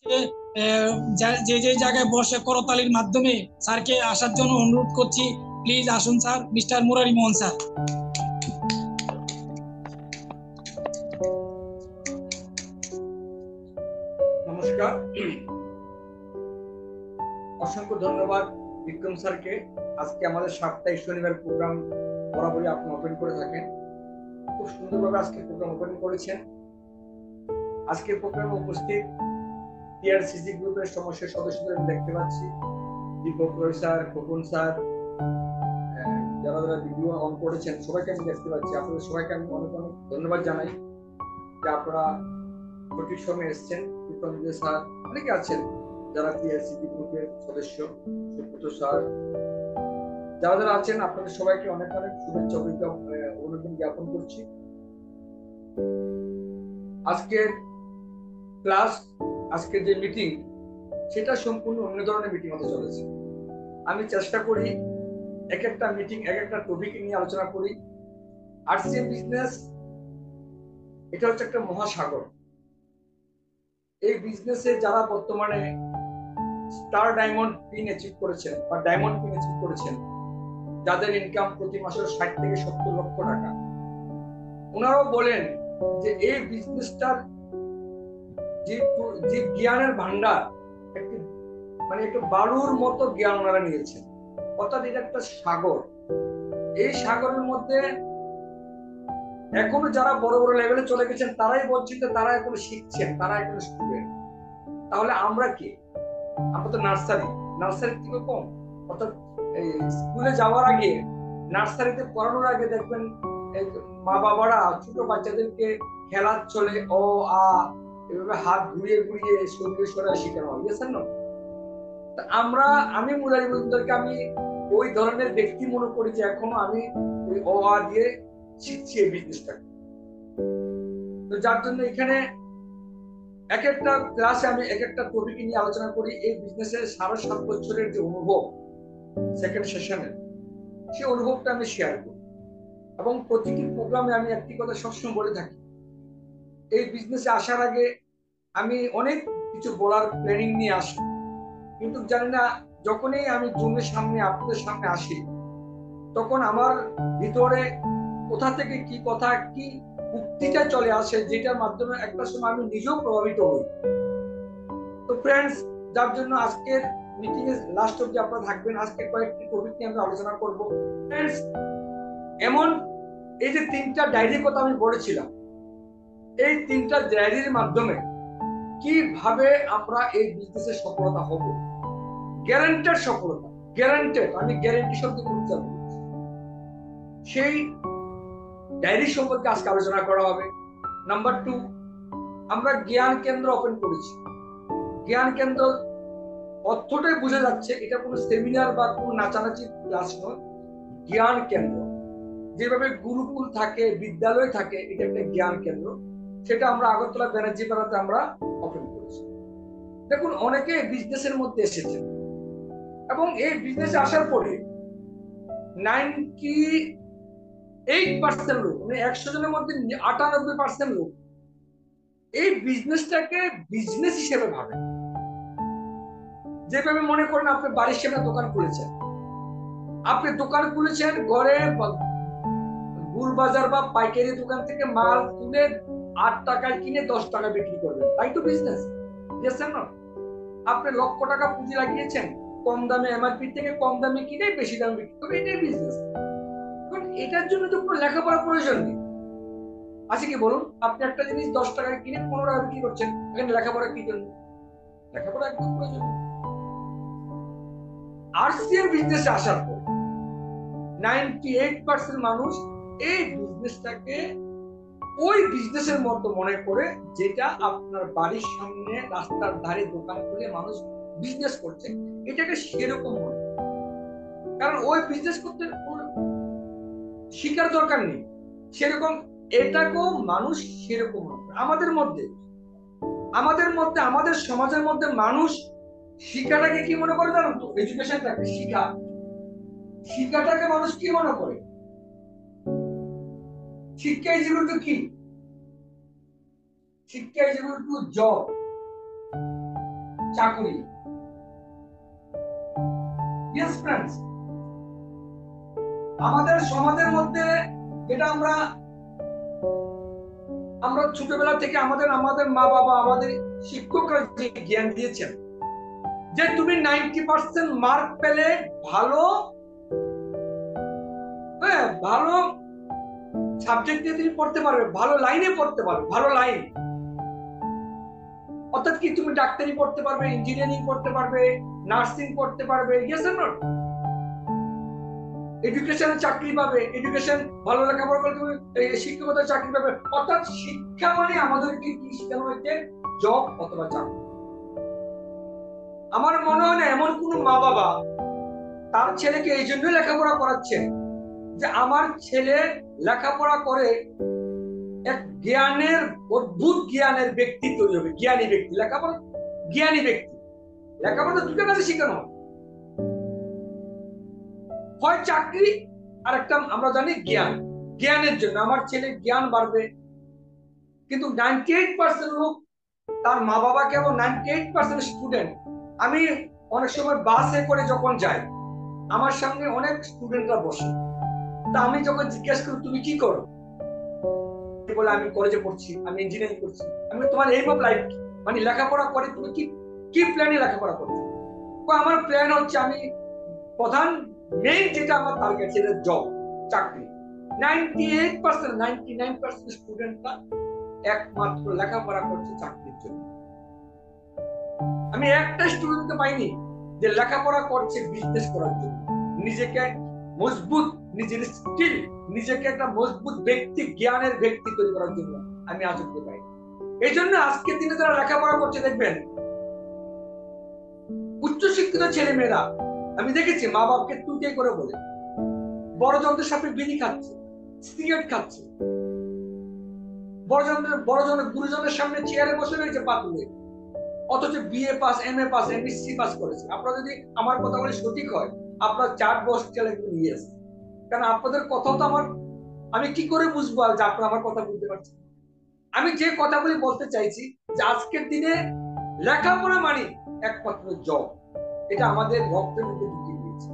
যে যে জায়গায় বসে করতালির মাধ্যমে স্যারকে আসার জন্য অনুরোধ করছি। প্লিজ আসুন স্যার, মিস্টার মুরারি মোহন স্যার। নমস্কার, অসংখ্য ধন্যবাদ বিক্রম স্যারকে। আজকে আমাদের সাপ্তাহিক শনিবার প্রোগ্রাম বরাবরই আপনি ওপেন করে থাকেন, খুব সুন্দরভাবে আজকে প্রোগ্রাম ওপেন করেছেন। আজকে প্রোগ্রামে উপস্থিত টিআরসিসি গ্রুপের সমস্ত সদস্যদের দেখতে পাচ্ছি, দীপক রয় স্যার, খোকন স্যার, যারা যারা ভিডিও অন করেছেন সবাইকে আমি দেখতে পাচ্ছি। আপনাদের সবাইকে আমি অনেক অনেক ধন্যবাদ জানাই যে আপনারা সঠিক সময় এসছেন। বিক্রম স্যার অনেকে আছেন যারা টিআরসিসি গ্রুপের সদস্য, সুব্রত স্যার, যারা যারা আছেন আপনাদের সবাইকে অনেক অনেক শুভেচ্ছা অভিনন্দন জ্ঞাপন করছি। আজকের ক্লাস, আজকের যে মিটিং, সেটা সম্পূর্ণ অন্য ধরনের মিটিং হতে চলেছে। আমি চেষ্টা করি এক একটা মিটিং এক একটা টপিক নিয়ে আলোচনা করি। আরসিএম বিজনেস এটা হচ্ছে একটা মহাসাগর। এই বিজনেসে যারা বর্তমানে স্টার ডায়মন্ড পিন অ্যাচিভ করেছেন বা ডায়মন্ড পিন অ্যাচিভ করেছেন, যাদের ইনকাম প্রতি মাসে 60 থেকে 70 লক্ষ টাকা, ওনারাও বলেন যে এই বিজনেসটার যে জ্ঞানের ভান্ডার, একটি মানে একটু বালুর মতো জ্ঞান ওনারা নিয়েছেন, অর্থাৎ এটা একটা সাগর। এই সাগরের মধ্যে এখনো যারা বড় বড় লেভেলে চলে গেছেন তারাই বলছেন যে তারা এখনো শিখছেন, তারা এখনো স্টুডেন্ট। তাহলে আমরা কি? আমরা তো নার্সারি থেকে কম। অর্থাৎ স্কুলে যাওয়ার আগে, নার্সারিতে পড়ানোর আগে দেখবেন মা বাবারা ছোট বাচ্চাদেরকে খেলার চলে ও আ এভাবে হাত ঘুরিয়ে ঘুরিয়ে শরীরে সরাই শেখানো হয়, বুঝছেন না? আমি মুরারি মজুমদারকে আমি ওই ধরনের ব্যক্তি মনে করি যে এখনো আমি ওই অ আ দিয়ে শিখছি এই বিজনেসটাকে। তো যার জন্য এখানে এক একটা ক্লাসে আমি এক একটা টপিক নিয়ে আলোচনা করি। এই বিজনেসের 7.5 বছরের যে অনুভব, সেকেন্ড সেশনে সেই অনুভবটা আমি শেয়ার করি। এবং প্রতিটি প্রোগ্রামে আমি একটি কথা সবসময় বলে থাকি, এই বিজনেসে আসার আগে আমি অনেক কিছু বলার প্ল্যানিং নিয়ে আসি, কিন্তু জানি না যখনই আমি জুমের সামনে আপনাদের সামনে আসি তখন আমার ভিতরে কোথা থেকে কি কথা, কি উক্তিটা চলে আসে, যেটার মাধ্যমে একটা সময় আমি নিজেও প্রভাবিত হই। তো ফ্রেন্ডস, যার জন্য আজকের মিটিং এর লাস্ট অবধি আপনারা থাকবেন। আজকে কয়েকটি টপিক নিয়ে আমরা আলোচনা করব। ফ্রেন্ডস, এমন এই যে 3টা ডায়েরির কথা আমি বলেছিলাম, এই 3টা ডায়েরির মাধ্যমে কিভাবে আমরা এই বিজনেসে সফলতা হব, গ্যারান্টেড সফলতা, গ্যারান্টেড, আমি গ্যারান্টি শব্দ বলতে চাই, সেই ডায়েরি সম্পর্কে আজকে আলোচনা করা হবে। নাম্বার 2, আমরা জ্ঞান কেন্দ্র ওপেন করেছি। জ্ঞান কেন্দ্র অর্থটাই বোঝা যাচ্ছে, এটা কোনো সেমিনার বা কোনো নাচানাচি ক্লাস নয়। জ্ঞান কেন্দ্র, যেভাবে গুরুকুল থাকে, বিদ্যালয় থাকে, এটা একটা জ্ঞান কেন্দ্র। সেটা আমরা আগরতলা ব্যানার্জি পাড়াতে আমরা ওপেন করেছি। দেখুন, অনেকে বিজনেসের মধ্যে এসেছে এবং এই বিজনেসে আসার পরে 98% লোক, মানে 100 জনের মধ্যে 98% লোক এই বিজনেসটাকে বিজনেস হিসেবে ভাবে। যেভাবে মনে করেন আপনি বাড়ির সামনে দোকান খুলেছেন, আপনি দোকান খুলেছেন ঘরে গুল বাজার বা পাইকারি দোকান থেকে মাল তুলে 8 টাকায় কিনে 10 টাকা বিক্রি করবেন, তাই তো বিজনেস। বুঝছেন না? আপনি লক্ষ টাকা পুঁজি লাগিয়েছেন, কম দামে এমআরপি থেকে কম দামে কিনে বেশি দামে বিক্রি করবেন, এটাই বিজনেস। এখন এটার জন্য তো কোনো লেখাপড়ার প্রয়োজন নেই, আছে কি বলুন? আপনি একটা জিনিস 10 টাকায় কিনে 15 টাকা বিক্রি করছেন, এখানে লেখাপড়া কি জন্য? লেখাপড়া একদম প্রয়োজন নেই। আরসিএম বিজনেসে আসার পর 98% মানুষ এই বিজনেসটাকে ওই বিজনেসের মতো মনে করে, যেটা আপনার বাড়ির সামনে রাস্তার ধারে দোকান খুলে মানুষ বিজনেস করছে, এটাকে সেরকম মনে। কারণ ওই বিজনেস করতে শিকার দরকার নেই, সেরকম এটাকেও মানুষ সেরকম মনে করে। আমাদের সমাজের মধ্যে মানুষ শিক্ষাটাকে কি মনে করে জানো তো? এডুকেশনটাকে, শিক্ষাটাকে মানুষ কি মনে করে? শিক্ষা ইজ ইকুয়াল টু কি? শিক্ষা ইজ ইকুয়াল টু জব। চাকুরি। Yes friends, আমাদের সমাজের মধ্যে যেটা আমরা ছোটবেলা থেকে আমাদের মা বাবা, আমাদের শিক্ষকরা যে জ্ঞান দিয়েছেন যে তুমি 90% মার্ক পেলে ভালো ভালো সাবজেক্টে তুমি পড়তে পারবে, ভালো লাইনে পড়তে পারবে, ভালো লাইন অর্থাৎ কি তুমি ডাক্তারি পড়তে পারবে, ইঞ্জিনিয়ারিং পড়তে পারবে, নার্সিং পড়তে পারবে, ইয়েস অর নট? এডুকেশনে চাকরি পাবে, এডুকেশন ভালো লেখাপড়া করলে তুমি শিক্ষকতার চাকরি পাবে। অর্থাৎ শিক্ষা মানে আমাদেরকে কি শেখানো হচ্ছে? জব অথবা চাকরি। আমার মনে হয় না এমন কোন মা বাবা তার ছেলেকে এই জন্য লেখাপড়া করাচ্ছে যে আমার ছেলে লেখাপড়া করে এক জ্ঞানের, অদ্ভুত জ্ঞানের ব্যক্তি তৈরি হবে, জ্ঞানী ব্যক্তি। লেখাপড়া জ্ঞানী ব্যক্তি, লেখাপড়া তো দুটো কাজে শেখানো হয়, হয় চাকরি আর একটা আমরা জানি জ্ঞান। জ্ঞানের জন্য আমার ছেলে জ্ঞান বাড়বে। কিন্তু 98% লোক তার মা বাবা কেবল 98% স্টুডেন্ট। আমি অনেক সময় বাসে করে যখন যাই আমার সামনে অনেক স্টুডেন্টরা বসে, তা আমি যখন জিজ্ঞেস করি তুমি কি করো, বলে আমি কলেজে পড়ছি, আমি ইঞ্জিনিয়ারিং করছি। আমি তোমার এইম অফ লাইফ মানে লেখাপড়া করে তুমি কি কি প্ল্যানে লেখাপড়া করছো? আমার প্ল্যান হচ্ছে আমি প্রধান মেইন যেটা আমার টার্গেট সেটা জব, চাকরি। 98% 99% স্টুডেন্টরা একমাত্র লেখাপড়া করছে চাকরির জন্য। আমি একটা স্টুডেন্টকে পাইনি যে লেখাপড়া করছে বিজনেস করার জন্য, নিজেকে মজবুত, নিজের স্কিল, নিজেকে একটা মজবুত ব্যক্তি, জ্ঞানের ব্যক্তি তৈরি করার জন্য আমি আজ অব্দি পাই। এই জন্য আজকের দিনে যারা লেখাপড়া করছে দেখবেন উচ্চশিক্ষিত ছেলে মেয়েরা আমি দেখেছি মা বাবাকে তুই করে বলে বড় যন্ত্রের সাথে বিড়ি খাচ্ছে, সিগারেট খাচ্ছে, বড় জনের গুরুজনের সামনে চেয়ারে বসে রয়েছে পাতুলে, অথচ BA pass, MA pass, MSc pass করেছে। আপনারা যদি আমার কথা বলে সঠিক হয় আপনার 4 বছর চলে ইয়েস, কারণ আপনাদের কথা তো আমি কি করে বুঝবো যে আপনারা আমার কথা বুঝতে পারছেন? আমি যে কথাগুলি বলতে চাইছি যে আজকের দিনে লেখাপড়া মানে একমাত্র জব, এটা আমাদের রক্তের মধ্যে ঢুকিয়ে দিয়েছে।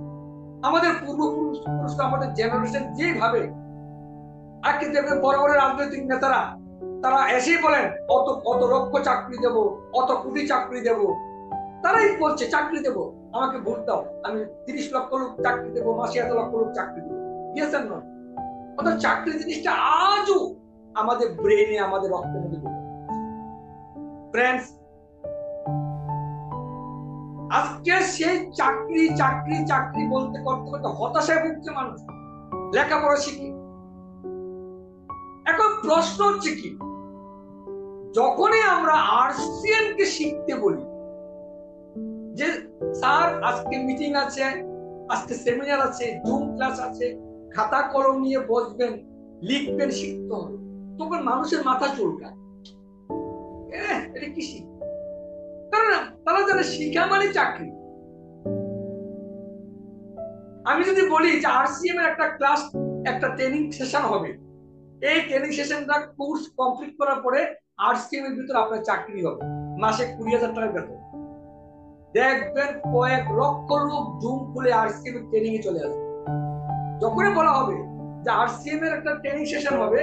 আমাদের পূর্বপুরুষ, আমাদের জেনারেশন যেভাবে আজকে দেখবেন বড় বড় রাজনৈতিক নেতারা তারা এসেই বলেন অত লক্ষ চাকরি দেব, অত কোটি চাকরি দেব, তারাই বলছে চাকরি দেব, আমাকে ভোট দাও, আমি 30 লক্ষ লোক চাকরি দেবো, মাসে এত লক্ষ লোক চাকরি দেবো। Yes and no? অর্থাৎ চাকরি জিনিসটা আজও আমাদের ব্রেনে, আমাদের রক্তের মধ্যে ঢুকে। ফ্রেন্ডস, আজকে সেই চাকরি চাকরি চাকরি বলতে করতে করতে হতাশায় ভুগছে মানুষ লেখাপড়া শিখে। এখন প্রশ্ন হচ্ছে কি, যখনই আমরা আরসিএম কে শিখতে বলি যে স্যার আজকে মিটিং আছে, আজকে সেমিনার আছে, জুম ক্লাস আছে, খাতা কলম নিয়ে বসবেন, লিখবেন, শিখতে হবে, তখন মানুষের মাথা চুলকায়। এটা কি শিখ? কারণ তারা জানে শিখা মানে চাকরি। আমি যদি বলি যে আরসিএম এর একটা ক্লাস, একটা ট্রেনিং সেশন হবে, এই ট্রেনিং সেশনটা কোর্স কমপ্লিট করার পরে আরসিএম এর ভিতরে আপনার চাকরি হবে, মাসে 20,000 টাকা বেতন। দেখবেন কয়েক লক্ষ লোক জুম খুলে আরসিএম এর ট্রেনিং এ চলে আসবে। যখনই বলা হবে যে আরসিএম এর একটা ট্রেনিং সেশন হবে,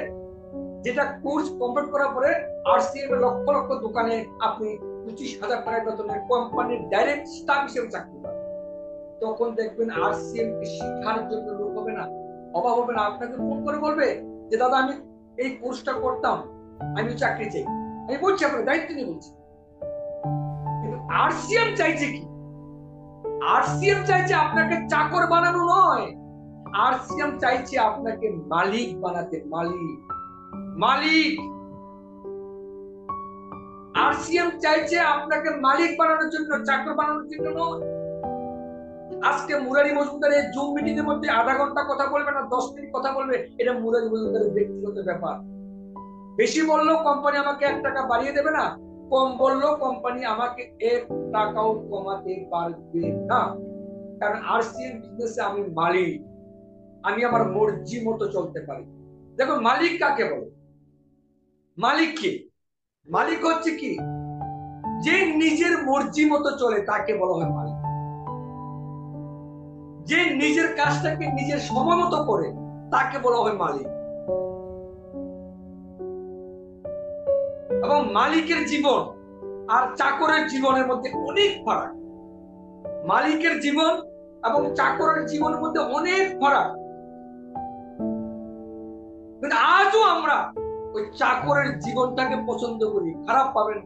যেটা কোর্স কমপ্লিট করার পরে আরসিএম এর লক্ষ লক্ষ দোকানে আপনি 25,000 টাকা বেতনের কোম্পানির ডাইরেক্ট স্টাফ হিসেবে চাকরি পাবেন, তখন দেখবেন আরসিএম কে শেখার জন্য লোক হবে না, অভাব হবে না। আপনাকে ফোন করে বলবে যে দাদা আমি এই কোর্সটা করতাম, আমি চাকরি চাই। আমি বলছি আপনার দায়িত্ব নিয়ে বলছি। কিন্তু আরসিএম চাইছে কি? আরসিএম চাইছে আপনাকে চাকর বানানো নয়, আরসিএম চাইছে আপনাকে মালিক বানাতে। মালিক মালিক আরসিএম চাইছে আপনাকে মালিক বানানোর জন্য, চাকর বানানোর জন্য নয়। আজকে মুরারি মজুমদার এই জুম মিটিং এর মধ্যে আধা ঘন্টা কথা বলবে না 10 মিনিট কথা বলবে, এটা মুরারি মজুমদারের ব্যক্তিগত ব্যাপার। বেশি বললেও কোম্পানি আমাকে 1 টাকা বাড়িয়ে দেবে না, কম বললেও কোম্পানি আমাকে 1 টাকাও কমাতে পারবে না। কারণ আরসিএম বিজনেসে আমি মালিক, আমি আমার মর্জি মতো চলতে পারি। দেখো মালিক কাকে বলে? মালিক কি? মালিক হচ্ছে কি যে নিজের মর্জি মতো চলে তাকে বলা হয় মালিক। যে নিজের কাজটাকে নিজের সময় মতো করে তাকে বলা হয় মালিক। এবং মালিকের জীবন আর চাকরের জীবনের মধ্যে অনেক ফারাক। মালিকের জীবন এবং চাকরের জীবনের মধ্যে অনেক ফারাক। কিন্তু আজও আমরা ওই চাকরের জীবনটাকে পছন্দ করি, খারাপ পাবেন।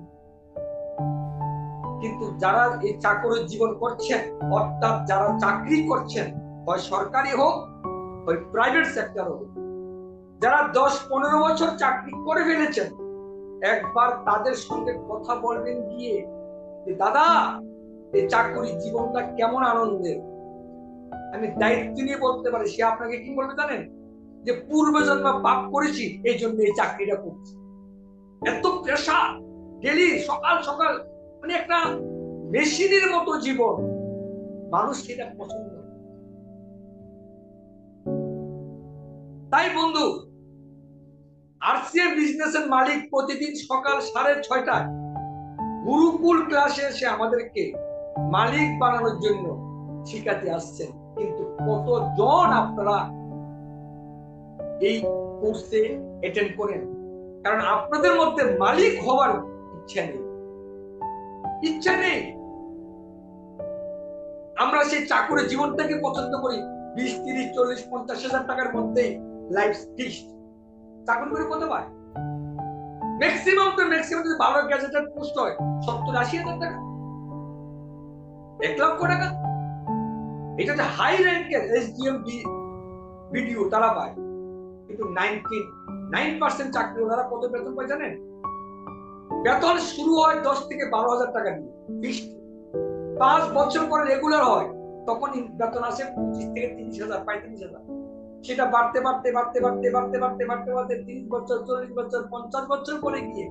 কিন্তু যারা এই চাকরের জীবন করছেন, অর্থাৎ যারা চাকরি করছেন, হয় সরকারি হোক হয় প্রাইভেট সেক্টর হোক, যারা 10-15 বছর চাকরি করে ফেলেছেন, একবার তাদের সঙ্গে কথা বলবেন গিয়ে, দাদা এই চাকরি জীবনটা কেমন আনন্দের। আমি দায়িত্ব নিয়ে বলতে পারি, সে আপনাকে কি বলবে জানেন? যে পূর্বে জন্ম পাপ করেছি, এই জন্য এই চাকরিটা করছি। এত প্রেশার, ডেলি সকাল সকাল, মানে একটা মেশিনের মতো জীবন। মানুষ সেটা পছন্দ করে। তাই বন্ধু, আরসিএম বিজনেসের মালিক প্রতিদিন সকাল 6:30টায় গুরুকুল ক্লাসে এসে আমাদেরকে মালিক বানানোর জন্য শিখাতে আসছেন। কিন্তু কতজন আপনারা এই কোর্সে অ্যাটেন্ড করেন? কারণ আপনাদের মধ্যে মালিক হওয়ার ইচ্ছা নেই, ইচ্ছা নেই। আমরা সেই চাকরির জীবনটাকে পছন্দ করি। 20, 30, 40, 50 হাজার টাকার মধ্যে লাইফ ফিক্সড। চাকরি করে কত পায়? ম্যাক্সিমাম যদি ভালো গ্যাজেটেড পোস্ট হয় 70-80 হাজার টাকা, 1 লক্ষ টাকা। এটা যে হাই র্যাঙ্কের এসডিএম ভিডিও তারা পায়। কিন্তু 99% চাকরি ওনারা কত বেতন পায় জানেন? বেতন শুরু হয় 10 থেকে 12 হাজার টাকা দিয়ে ফিক্সড। 5 বছর পরে রেগুলার হয়, তখন বেতন আসে 25 থেকে 30 হাজার, 35 হাজার। সেটা বাড়তে 30 বছর, 40 বছর, 50 বছর পরে গিয়ে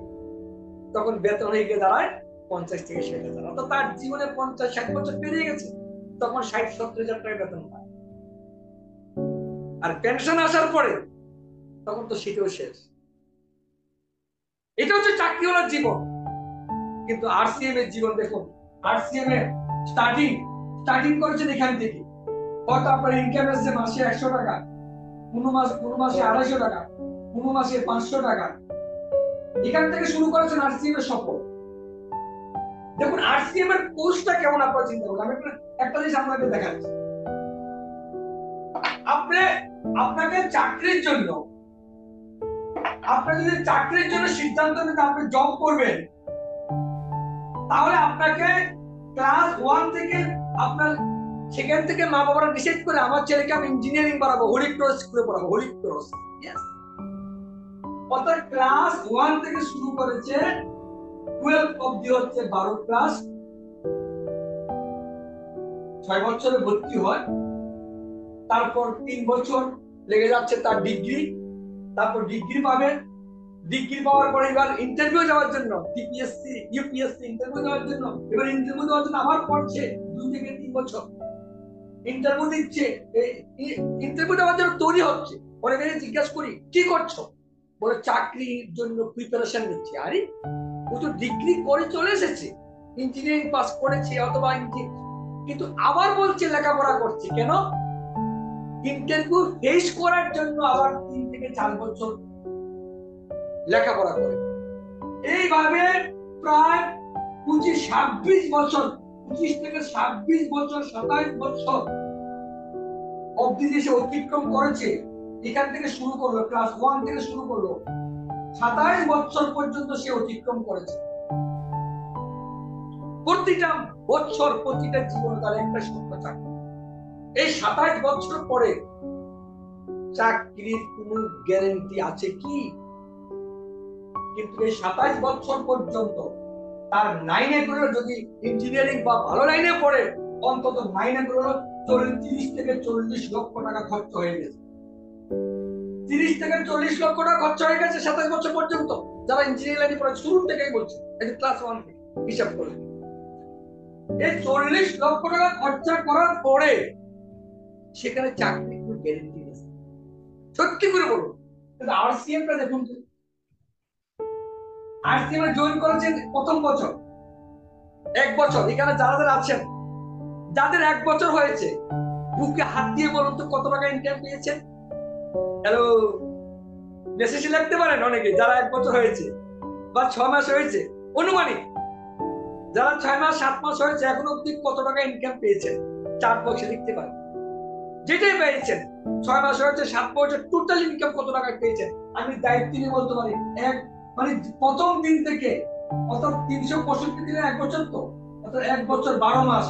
তখন বেতন হয়ে গিয়ে দাঁড়ায় 50 থেকে 60 হাজার। অর্থাৎ তার জীবনে 50-60 বছর পেরিয়ে গেছে, তখন 60-70 হাজার টাকা বেতন পায়। আর পেনশন আসার পরে তখন তো সেটাও শেষ। এটা হচ্ছে চাকরিওয়ালার জীবন। কিন্তু আরসিএম এর জীবন দেখুন। আরসিএম এর স্টার্টিং করেছেন এখান থেকে। হয়তো আপনার ইনকাম আছে মাসে 100 টাকা, কোনো মাসে 250 টাকা, কোনো মাসে 500 টাকা। এখান থেকে শুরু করেছেন আরসিএম এর সফর। দেখুন আরসিএম এর কোর্সটা কেমন আপনারা চিন্তা করুন। আমি একটা জিনিস আপনাকে দেখাচ্ছি। আপনাকে চাকরির জন্য, আপনার যদি চাকরির জন্য সিদ্ধান্ত নিতে আপনি জব করবেন, তাহলে আপনাকে ক্লাস 1 থেকে আপনার সেখান থেকে মা বাবারা ডিসাইড করে আমার ছেলেকে আমি ইঞ্জিনিয়ারিং পড়াবো, হোলি ক্রস স্কুলে পড়াবো, হোলি ক্রস। অর্থাৎ ক্লাস 1 থেকে শুরু করেছে 12 অবধি হচ্ছে 12 ক্লাস। 6 বছরে ভর্তি হয়, তারপর 3 বছর লেগে যাচ্ছে তার ডিগ্রি, তারপর ডিগ্রি পাবে। ডিগ্রি পাওয়ার পরে এবার ইন্টারভিউ যাওয়ার জন্য, টিপিএসসি, ইউপিএসসি ইন্টারভিউ দেওয়ার জন্য, এবার ইন্টারভিউ দেওয়ার জন্য আবার পড়ছে 2 থেকে 3 বছর। ইন্টারভিউ দিচ্ছে, ইন্টারভিউ দেওয়ার জন্য তৈরি হচ্ছে। পরে জিজ্ঞাসা করি কি করছো, বলে চাকরির জন্য প্রিপারেশন নিচ্ছি। আরে ও তো ডিগ্রি করে চলে এসেছে, ইঞ্জিনিয়ারিং পাস করেছে অথবা কিন্তু আবার বলছে লেখাপড়া করছে। কেন? ইন্টারভিউ ফেস করার জন্য আবার 3 থেকে 4 বছর লেখাপড়া করে। এইভাবে প্রায় 25-26 বছর, 25 থেকে 26 বছর, 27 বছর অবধি সে অতিক্রম করেছে। এখান থেকে শুরু করলো, ক্লাস 1 থেকে শুরু করলো, 27 বছর পর্যন্ত সে অতিক্রম করেছে। প্রতিটা বছর, প্রতিটা জীবন তার একটা স্বপ্ন থাকে। এই 27 বছর পরে চাকরির কোন গ্যারান্টি আছে কি? কিন্তু এই 27 বছর পর্যন্ত তার 9-এ করে যদি ইঞ্জিনিয়ারিং বা ভালো লাইনে পড়ে, অন্তত 9-এ করে 30 থেকে 40 লক্ষ টাকা খরচ হয়ে গেছে। 30 থেকে 40 লক্ষ টাকা খরচ হয়ে গেছে 27 বছর পর্যন্ত। যারা ইঞ্জিনিয়ারিং লাইনে পড়ে শুরু থেকেই বলছে, এই ক্লাস 1 থেকে হিসাব করে এই 40 লক্ষ টাকা খরচা করার পরে সেখানে চাকরির কোনো গ্যারান্টি নেই। সত্যি করে বলুন। কিন্তু আরসিএম টা দেখুন, আরসিএম এ জয়েন করেছেন প্রথম বছর, 1 বছর, এখানে যারা যারা আছেন, যাদের 1 বছর হয়েছে, বুকে হাত দিয়ে বলুন তো কত টাকা ইনকাম পেয়েছেন? হ্যালো, মেসেজ লিখতে পারেন অনেকে যারা 1 বছর হয়েছে বা 6 মাস হয়েছে, অনুমানিক যারা 6 মাস 7 মাস হয়েছে এখনো অব্দি কত টাকা ইনকাম পেয়েছেন চার্ট বক্সে লিখতে পারেন। যেটাই পেয়েছেন, 6 মাস হয়েছে, 7 মাস, টোটাল ইনকাম কত টাকা পেয়েছেন আমি দায়িত্ব নিয়ে বলতে পারি। এক মানে প্রথম দিন থেকে, অর্থাৎ 365 দিনে 1 বছর, তো অর্থাৎ 1 বছর 12 মাস,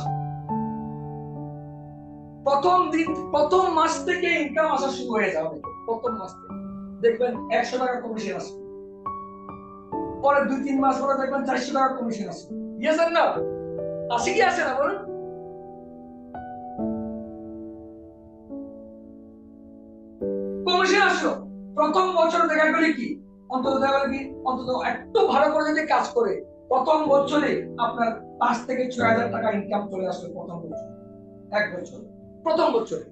প্রথম মাস থেকে ইনকাম আসা শুরু হয়ে যাবে। প্রথম মাস থেকে দেখবেন 100 টাকা কমিশন আসবে, পরে 2-3 মাস পরে দেখবেন 400 টাকা কমিশন আসবে। ইয়েস আর না? আসে কি আসে না বলুন? কমিশন আসলো প্রথম বছর, দেখা গেল কি অন্তত একটু ভালো করে যদি কাজ করে প্রথম বছরে আপনার 5 থেকে 6,000 টাকা ইনকাম চলে আসলো প্রথম বছর, 1 বছর, প্রথম বছরে।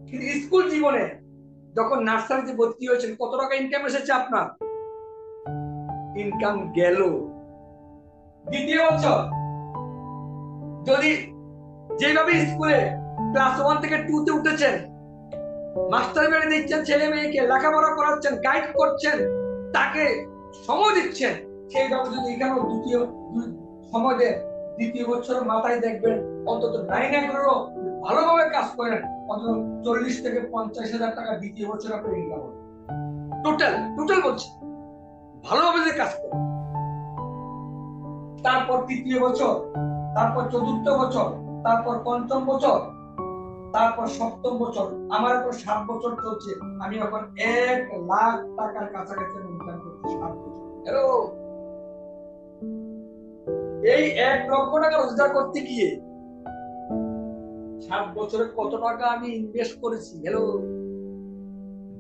কিন্তু স্কুল জীবনে যখন নার্সারিতে ভর্তি হয়েছেন কত টাকা ইনকাম এসেছে আপনার? ইনকাম গেল। দ্বিতীয় বছর যদি যেভাবে স্কুলে ক্লাস 1 থেকে 2 তে উঠেছেন, মাস্টার বেড়ে দিচ্ছেন, ছেলে মেয়েকে লেখাপড়া করাচ্ছেন, গাইড করছেন, তাকে সময় দিচ্ছেন, সেইভাবে যদি এখানেও সময় দেন, দ্বিতীয় বছরের মাথায় দেখবেন অন্তত 9 ভালোভাবে কাজ করেন, অন্তত 40 থেকে 50,000 টাকা দ্বিতীয় বছর আপনার ইনকাম হবে। টোটাল বলছি, ভালোভাবে যে কাজ করেন। তারপর তৃতীয় বছর, তারপর চতুর্থ বছর, তারপর পঞ্চম বছর, তারপর সপ্তম বছর, আমার এখন 7 বছর চলছে, আমি এখন 1 লাখ টাকার কাছাকাছি ইনকাম করছি 7 বছর। হ্যালো, এই 1 লক্ষ টাকা রোজগার করতে গিয়ে 7 বছরে কত টাকা আমি ইনভেস্ট করেছি? হ্যালো,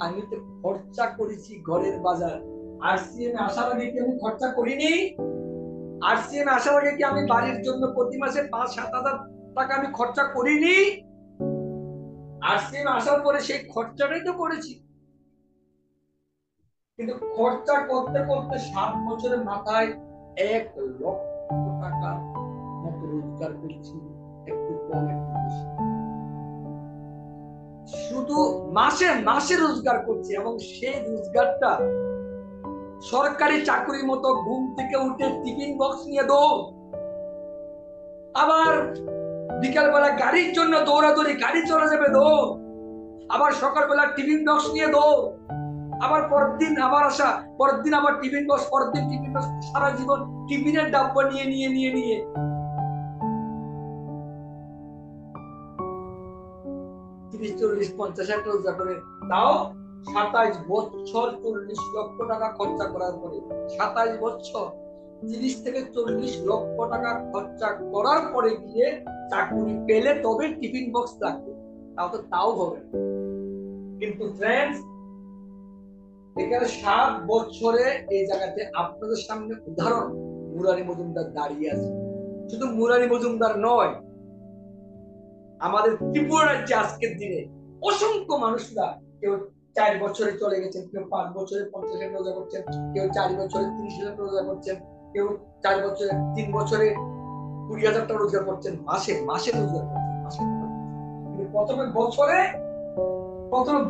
আমি তো খরচা করেছি ঘরের বাজার। আরসিএম আসার আগে কি আমি খরচা করিনি? আরসিএম আসার আগে কি আমি বাড়ির জন্য প্রতি মাসে 5-7 হাজার টাকা আমি খরচা করিনি? আরসিএম আসার পরে সেই খরচাটাই তো করেছি। কিন্তু খরচা করতে করতে 7 বছরের মাথায় 1 লক্ষ টাকা মতো রোজগার করছি, একটু কম একটু বেশি, শুধু মাসে রোজগার করছি। এবং সেই রোজগারটা সরকারি চাকরির মতো ঘুম থেকে উঠে টিফিন বক্স নিয়ে দৌড়, আবার বিকালবেলা গাড়ির জন্য দৌড়াদৌড়ি, গাড়ি চলে যাবে দৌড়, আবার সকালবেলা টিফিন বক্স নিয়ে দৌড়, আবার পরের দিন আবার আসা, পরের দিন আবার টিফিন বক্স, পরের দিন টিফিন বক্স, সারা জীবন টিফিনের ডাব্বা নিয়ে 30-40-50 রোজগার করে, তাও 27 বছর 40 লক্ষ টাকা খরচা করার পরে, 27 বছর 30 থেকে 40 লক্ষ টাকা খরচা করার পরে গিয়ে চাকরি পেলে তবে টিফিন বক্স লাগবে, তাও হবে। কিন্তু ফ্রেন্ডস, এখানে 7 বছরে এই জায়গাতে আপনাদের সামনে উদাহরণ মুরারি মজুমদার দাঁড়িয়ে আছে। শুধু মুরারি মজুমদার নয়, আমাদের ত্রিপুরা রাজ্যে আজকের দিনে অসংখ্য মানুষরা, কেউ 4 বছরে চলে গেছেন, কেউ 5 বছরে 50,000 রোজা করছেন, কেউ 4 বছরে 30,000 রোজা করছেন, কেউ 4 বছরে 3 বছরে 20,000 টাকা রোজগার করছেন, মাসে রোজগার করছেন, মাসে। কিন্তু প্রথমে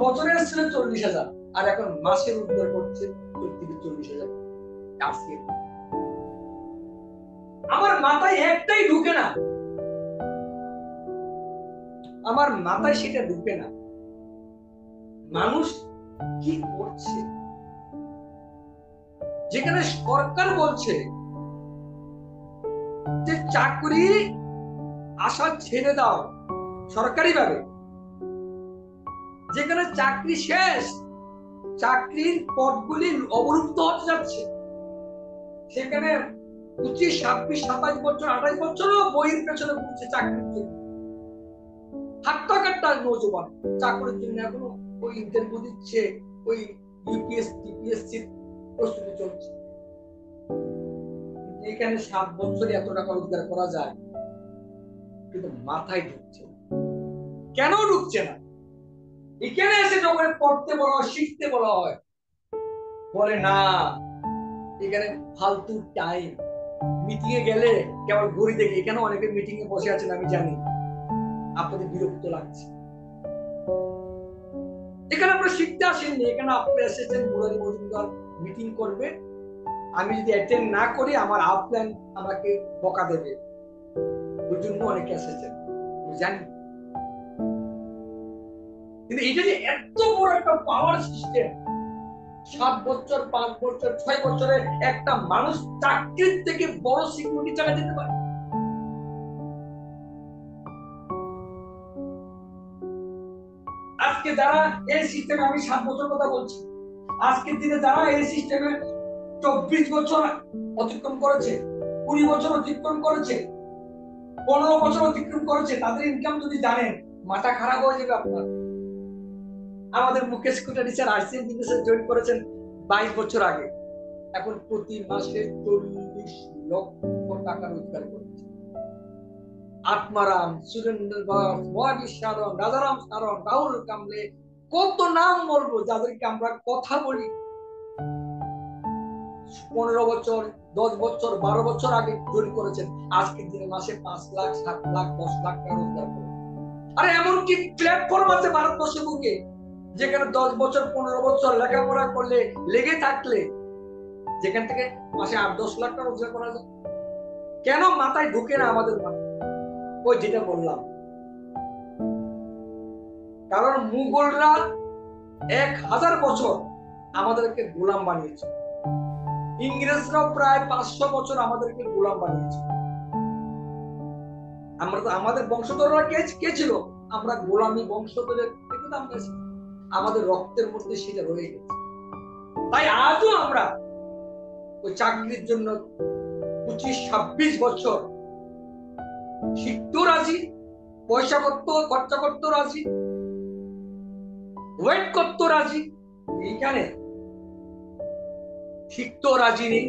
বছরে এসেছিল 40,000, আর এখন মাসে রোজগার করছে 30-40,000। আমার মাথায় একটাই ঢুকে না, আমার মাথায় সেটা ঢুকে না, মানুষ কি করছে? যেখানে সরকার বলছে যে চাকরি আশা ছেড়ে দাও সরকারি ভাবে, যেখানে চাকরি শেষ, চাকরির পদগুলি অবরুদ্ধ হতে যাচ্ছে, সেখানে 25, 26, 27 বছর, 28 বছরও বইয়ের পেছনে ঘুরছে চাকরির জন্য। হাট্টা নৌজওয়ান চাকরির জন্য এখনো ওই ইন্টারভিউ দিচ্ছে, ওই ইউপিএসসি প্রস্তুতি চলছে। এখানে 7 বছরে এত টাকা রোজগার করা যায়, কিন্তু মাথায় ঢুকছে না। কেন ঢুকছে না? এখানে এসে যখন পড়তে বলা হয়, শিখতে বলা হয়, বলে না, এখানে ফালতু টাইম, মিটিং এ গেলে কেবল ঘড়ি দেখে, এখানে অনেকে মিটিং এ বসে আছেন আমি জানি, আপনাদের বিরক্ত লাগছে। এখানে আপনারা শিখতে আসেননি, এখানে আপনারা এসেছেন মুরারি মজুমদার মিটিং করবে, আমি যদি অ্যাটেন্ড না করি আমার আপলাইন আমাকে বকা দেবে, ওই জন্য অনেকে এসেছেন আমি জানি। কিন্তু এটা যে এত বড় একটা পাওয়ার সিস্টেম, 7 বছর 5 বছর 6 বছরে একটা মানুষ চাকরির থেকে বড় সিকিউরিটি চাকা দিতে পারে। আজকে যারা এই সিস্টেমে, আমি 7 বছর কথা বলছি, আজকের দিনে যারা এই সিস্টেমে 24 বছর অতিক্রম করেছে, 20 বছর অতিক্রম করেছে, 15 বছর অতিক্রম করেছে, তাদের ইনকাম যদি জানেন মাথা খারাপ হয়ে যাবে আপনার। আমাদের মুকেশ কুটারি স্যার আরসিএম বিজনেসে জয়েন করেছেন 22 বছর আগে, এখন প্রতি মাসে 40 লক্ষ টাকা রোজগার করছে। আত্মারাম, সুরেন্দ্র দাস, মহাবীর সারণ, রাজারাম সারণ, রাহুল কামলে, কত নাম বলবো যাদেরকে আমরা কথা বলি 15 বছর 10 বছর 12 বছর আগে জয়েন করেছেন, আজকের দিনে মাসে 5 লাখ 7 লাখ 10 লাখ টাকা রোজগার করে। আরে এমনকি প্ল্যাটফর্ম আছে ভারতবর্ষের বুকে যেখানে 10 বছর 15 বছর লেখাপড়া করলে, লেগে থাকলে যেখান থেকে মাসে 8-10 লাখ টাকা রোজগার করা যায়। কেন মাথায় ঢুকে না আমাদের মাথায়? ওই যেটা বললাম, কারণ মুঘলরা 1000 বছর আমাদেরকে গোলাম বানিয়েছে, ইংরেজরাও প্রায় 500 বছর আমাদেরকে গোলাম বানিয়েছে। আমরা তো, আমাদের বংশধররা কে ছিল? আমরা গোলামী বংশধরের থেকে তো আমরা এসেছি, আমাদের রক্তের মধ্যে সেটা রয়ে গেছে। তাই আজও আমরা ওই চাকরির জন্য 25-26 বছর শিখতেও রাজি, পয়সা খরচা করতেও রাজি, ওয়েট করতেও রাজি। এইখানে শিখতেও রাজি নেই,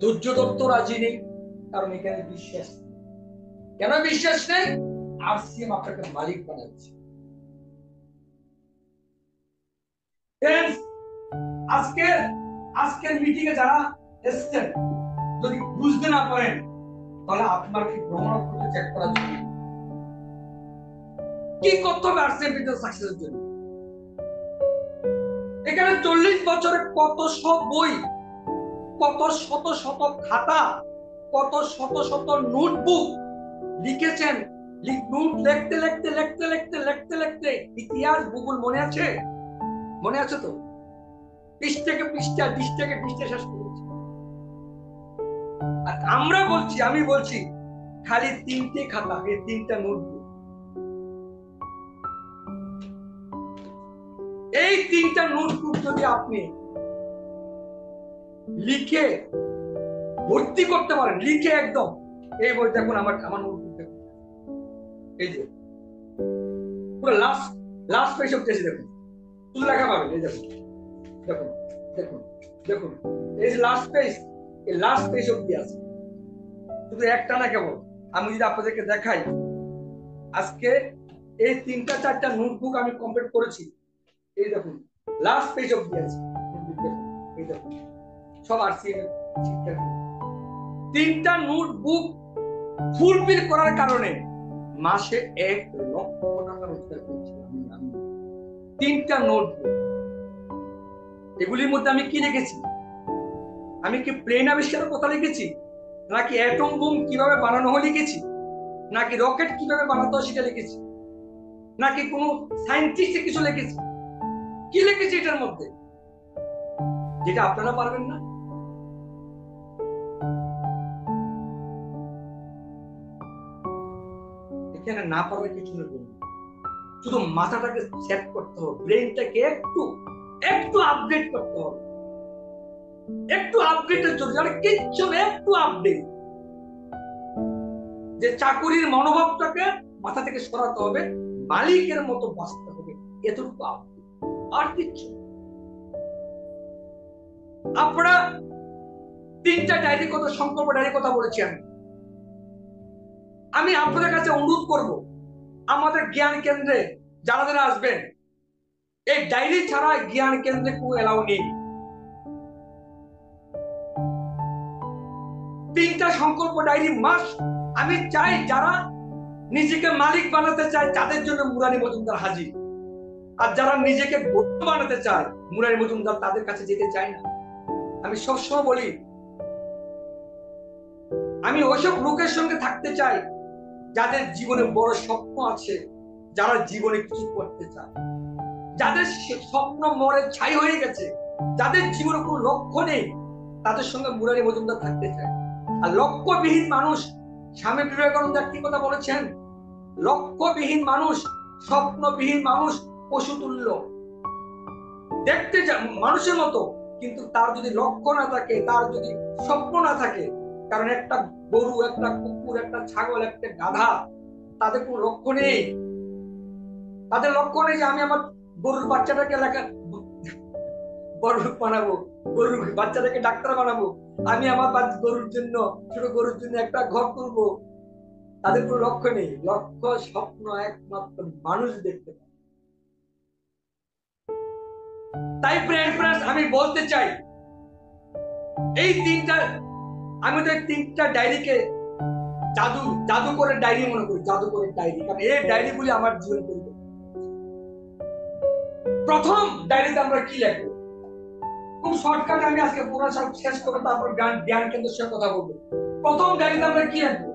ধৈর্য ধরতেও রাজি নেই, কারণ এখানে বিশ্বাস নেই। কেন বিশ্বাস নেই? আরসিএম আপনাকে মালিক বানাচ্ছে। আজকের মিটিং এ যারা এসেছেন যদি বুঝতে না পারেন তাহলে আপনার কি গ্রহণ করতে চেক করার জন্য কি করতে হবে আরসিএম বিজনেস সাকসেসের জন্য। এখানে 40 বছরে কত সব বই, কত শত শত খাতা, কত শত শত নোটবুক লিখেছেন। নোট লিখতে লিখতে লিখতে লিখতে লিখতে লিখতে ইতিহাস ভূগোল মনে আছে? মনে আছে তো? পৃষ্ঠাকে পৃষ্ঠা, পৃষ্ঠাকে পৃষ্ঠা শেষ করেছি। আর আমরা বলছি, আমি বলছি খালি 3টে খাতা, এই 3টা নোটবুক, এই 3টা নোটবুক যদি আপনি লিখে ভর্তি করতে পারেন, লিখে একদম, এই বই দেখুন, আমার নোটবুক দেখুন, এই যে পুরো লাস্ট পেজ অব্দি আছে, দেখুন শুধু লেখা পাবেন, এই দেখুন দেখুন দেখুন দেখুন, এই যে লাস্ট পেজ, এই লাস্ট পেজ অব্দি আছে, শুধু একটা না কেবল। আমি যদি আপনাদেরকে দেখাই, আজকে এই 3টা 4টা নোটবুক আমি কমপ্লিট করেছি, এই দেখুন লাস্ট পেজ অব্দি আছে, এই দেখুন সব আরসিএম এর 3টা নোটবুক ফুলফিল করার কারণে মাসে 1 লক্ষ টাকা রোজগার করছি আমি। 3টা নোটবুক, এগুলির মধ্যে আমি কি লিখেছি? আমি কি প্লেন আবিষ্কারের কথা লিখেছি, নাকি অ্যাটম বোম কিভাবে বানানো হয় লিখেছি, নাকি রকেট কিভাবে বানাতে হয় সেটা লিখেছি, নাকি কোনো সায়েন্টিস্ট কিছু লিখেছি? কি লিখেছি এটার মধ্যে যেটা আপনারা পারবেন না? এখানে না পারবে কিছু না, শুধু মাথাটাকে সেট করতে হবে, ব্রেনটাকে একটু আপডেট করতে হবে, একটু আপডেটের জন্য, আর কিচ্ছু না, একটু আপডেট, যে চাকুরির মনোভাবটাকে মাথা থেকে সরাতে হবে, মালিকের মতো বাঁচতে হবে, এতটুকু আপডেট, আর কিচ্ছু। আপনারা 3টা ডায়েরি কথা, সংকল্প ডায়েরি কথা বলেছি আমি আপনাদের কাছে অনুরোধ করব, আমাদের জ্ঞান কেন্দ্রে যারা যারা আসবেন, এই ডায়েরি ছাড়া জ্ঞান কেন্দ্রে কোনো এলাও নেই। 3টা সংকল্প ডায়েরি মাস। আমি চাই যারা নিজেকে মালিক বানাতে চায় তাদের জন্য মুরারি মজুমদার হাজির, আর যারা নিজেকে বন্ধু বানাতে চায় মুরারি মজুমদার তাদের কাছে যেতে চায় না। আমি সবসময় বলি আমি ওইসব লোকের সঙ্গে থাকতে চাই যাদের জীবনে বড় স্বপ্ন আছে, যারা জীবনে কিছু করতে চায়, যাদের স্বপ্ন মরে ছাই হয়ে গেছে, যাদের জীবনে কোনো লক্ষ্য নেই, তাদের সঙ্গে মুরারি মজুমদার থাকতে চায়। আর লক্ষ্যবিহীন মানুষ, স্বামী বিবেকানন্দ একটি কথা বলেছেন, লক্ষ্যবিহীন মানুষ, স্বপ্নবিহীন মানুষ পশু তুল্য, দেখতে মানুষের মতো, কিন্তু তার যদি লক্ষ্য না থাকে, তার যদি স্বপ্ন না থাকে, কারণ একটা গরু, একটা কুকুর, একটা ছাগল, একটা গাধা, তাদের কোনো লক্ষ্য নেই। তাদের লক্ষ্য নেই যে আমি আমার গরুর বাচ্চাটাকে বড় বানাবো, গরুর বাচ্চাটাকে ডাক্তার বানাবো, আমি আমার গরুর জন্য, ছোট গরুর জন্য একটা ঘর করবো। তাদের কোনো লক্ষ্য নেই। লক্ষ্য, স্বপ্ন একমাত্র মানুষ দেখতে পায়। তাই ফ্রেন্ডস, আমি বলতে চাই এই 3টা, আমি তো 3টা ডায়েরিকে জাদু করে ডায়েরি মনে করি, জাদু করে ডায়েরি, কারণ এই ডায়েরিগুলি আমার জীবন পরিবর্তন। প্রথম ডায়েরিতে আমরা কি লিখবো? খুব শর্টকাটে আমি আজকে পুরো সব শেষ করবো, তারপর জ্ঞান কেন্দ্রের সাথে কথা বলবো। প্রথম ডায়েরিতে আমরা কি লিখবো?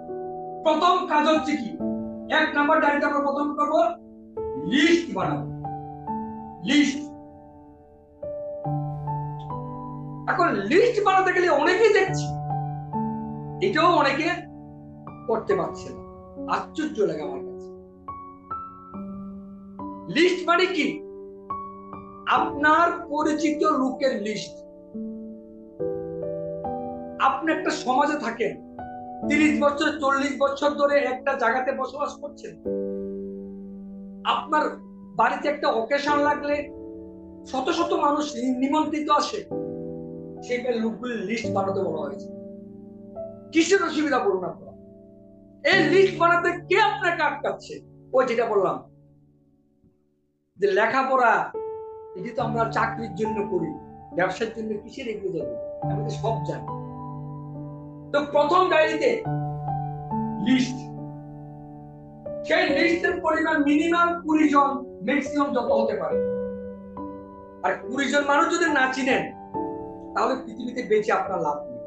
প্রথম কাজ হচ্ছে কি, 1 নম্বর ডায়েরিতে আমরা প্রথম করবো লিস্ট বানাবো। লিস্ট। এখন লিস্ট বানাতে গেলে অনেকেই দেখছি, এটাও অনেকে করতে পারছে না। আশ্চর্য লাগে আমার কাছে। লিস্ট মানে কি? আপনার পরিচিত লোকের লিস্ট। আপনি একটা সমাজে থাকেন, 30 বছর 40 বছর ধরে একটা জায়গাতে বসবাস করছেন, আপনার বাড়িতে একটা অকেশন লাগলে শত শত মানুষ নিমন্ত্রিত আসে, সেই লোকগুলির লিস্ট বানাতে বলা হয়েছে। কিসের অসুবিধা বলুন আপনারা? এই লিস্ট বানাতে কে আপনাকে আটকাচ্ছে? ওই যেটা বললাম যে লেখাপড়া, এটি তো আমরা চাকরির জন্য করি, ব্যবসার জন্য কিসের এগিয়ে যাবে, আমি তো সব জানি। তো প্রথম ডায়েরিতে লিস্ট, সেই লিস্টের পরিমাণ মিনিমাম 20 জন, ম্যাক্সিমাম যত হতে পারে। আর 20 জন মানুষ যদি না চিনেন, তাহলে পৃথিবীতে বেঁচে আপনার লাভ নেই।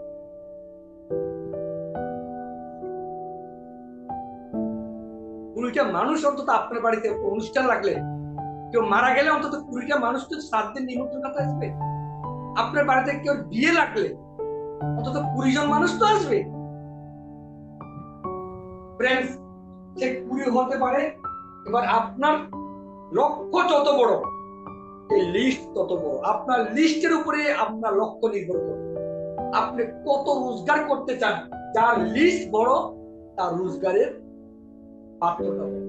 20টা মানুষ অন্তত আপনার বাড়িতে অনুষ্ঠান লাগলে, কেউ মারা গেলে অন্তত 20টা মানুষ তো শ্রাদ্ধের নিমন্ত্রণ করতে আসবে। আপনার বাড়িতে কেউ বিয়ে লাগলে অন্তত 20 জন মানুষ তো আসবে। ফ্রেন্ডস, সে 20 হতে পারে। এবার আপনার লক্ষ্য যত বড়, এই লিস্ট তত বড়। আপনার লিস্টের উপরে আপনার লক্ষ্য নির্ভর করে। আপনি কত রোজগার করতে চান, যার লিস্ট বড় তার রোজগারের পাত্রটা বড়।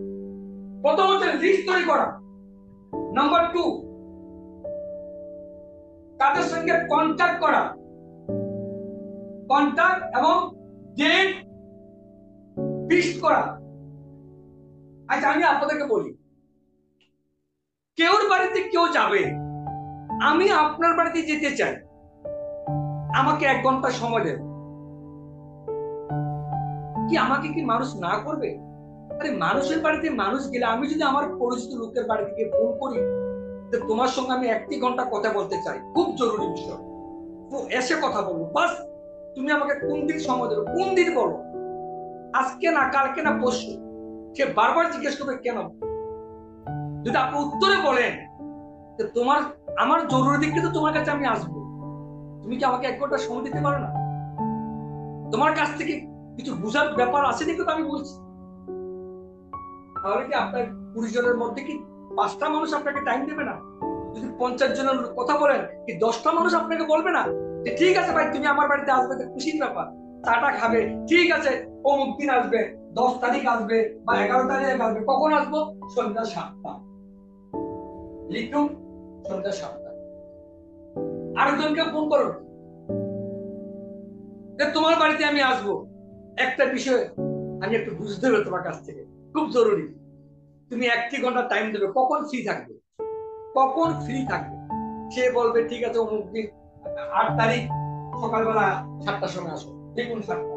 প্রথম হচ্ছে লিস্ট তৈরি করা। নাম্বার 2, তাদের সঙ্গে কন্ট্যাক্ট করা। কন্ট্যাক্ট এবং ডেট ফিক্স করা। আচ্ছা, আমি আপনাদেরকে বলি, কেউর বাড়িতে কেউ যাবে, আমি আপনার বাড়িতে যেতে চাই, আমাকে 1 ঘন্টা সময় দেন, কি আমাকে কি মানুষ না করবে? আরে মানুষের বাড়িতে মানুষ গেলে, আমি যদি আমার পরিচিত লোকের বাড়ি থেকে ফোন করি যে তোমার সঙ্গে আমি 1 ঘন্টা কথা বলতে চাই, খুব জরুরি বিষয়, তো এসে কথা বলবো, বাস তুমি আমাকে কোন দিন সময় দেবে, কোন দিন বলো, আজকে না, কালকে না, পরশু। সে বারবার জিজ্ঞেস করবে কেন। যদি আপনি উত্তরে বলেন যে তোমার, আমার জরুরি দিক কিন্তু তোমার কাছে আমি আসবো, তুমি কি আমাকে 1 ঘন্টা সময় দিতে পারো না? তোমার কাছ থেকে কিছু বুঝার ব্যাপার আছে দেখো তো আমি বলছি। তাহলে কি আপনার 20 জনের মধ্যে কি 5টা মানুষ আপনাকে টাইম দেবে না? যদি 50 জনের কথা বলেন, কি 10টা মানুষ আপনাকে বলবে না যে ঠিক আছে ভাই তুমি আমার বাড়িতে আসবে, তো খুশির ব্যাপার, চাটা খাবে, ঠিক আছে অমুক দিন আসবে, 10 তারিখ আসবে বা 11 তারিখ আসবে। কখন আসবো? সন্ধ্যা 7টা। লিখুন, সন্ধ্যা 7টা। আরেকজনকে ফোন করুন যে তোমার বাড়িতে আমি আসবো, একটা বিষয় আমি একটু বুঝতে হবে তোমার কাছ থেকে, খুব জরুরি, তুমি 1 ঘন্টা টাইম দেবে, কখন ফ্রি থাকবে, কখন ফ্রি থাকবে। সে বলবে ঠিক আছে অমুক দিন 8 তারিখ সকালবেলা 7টার সময় আসো। দেখুন 7টা,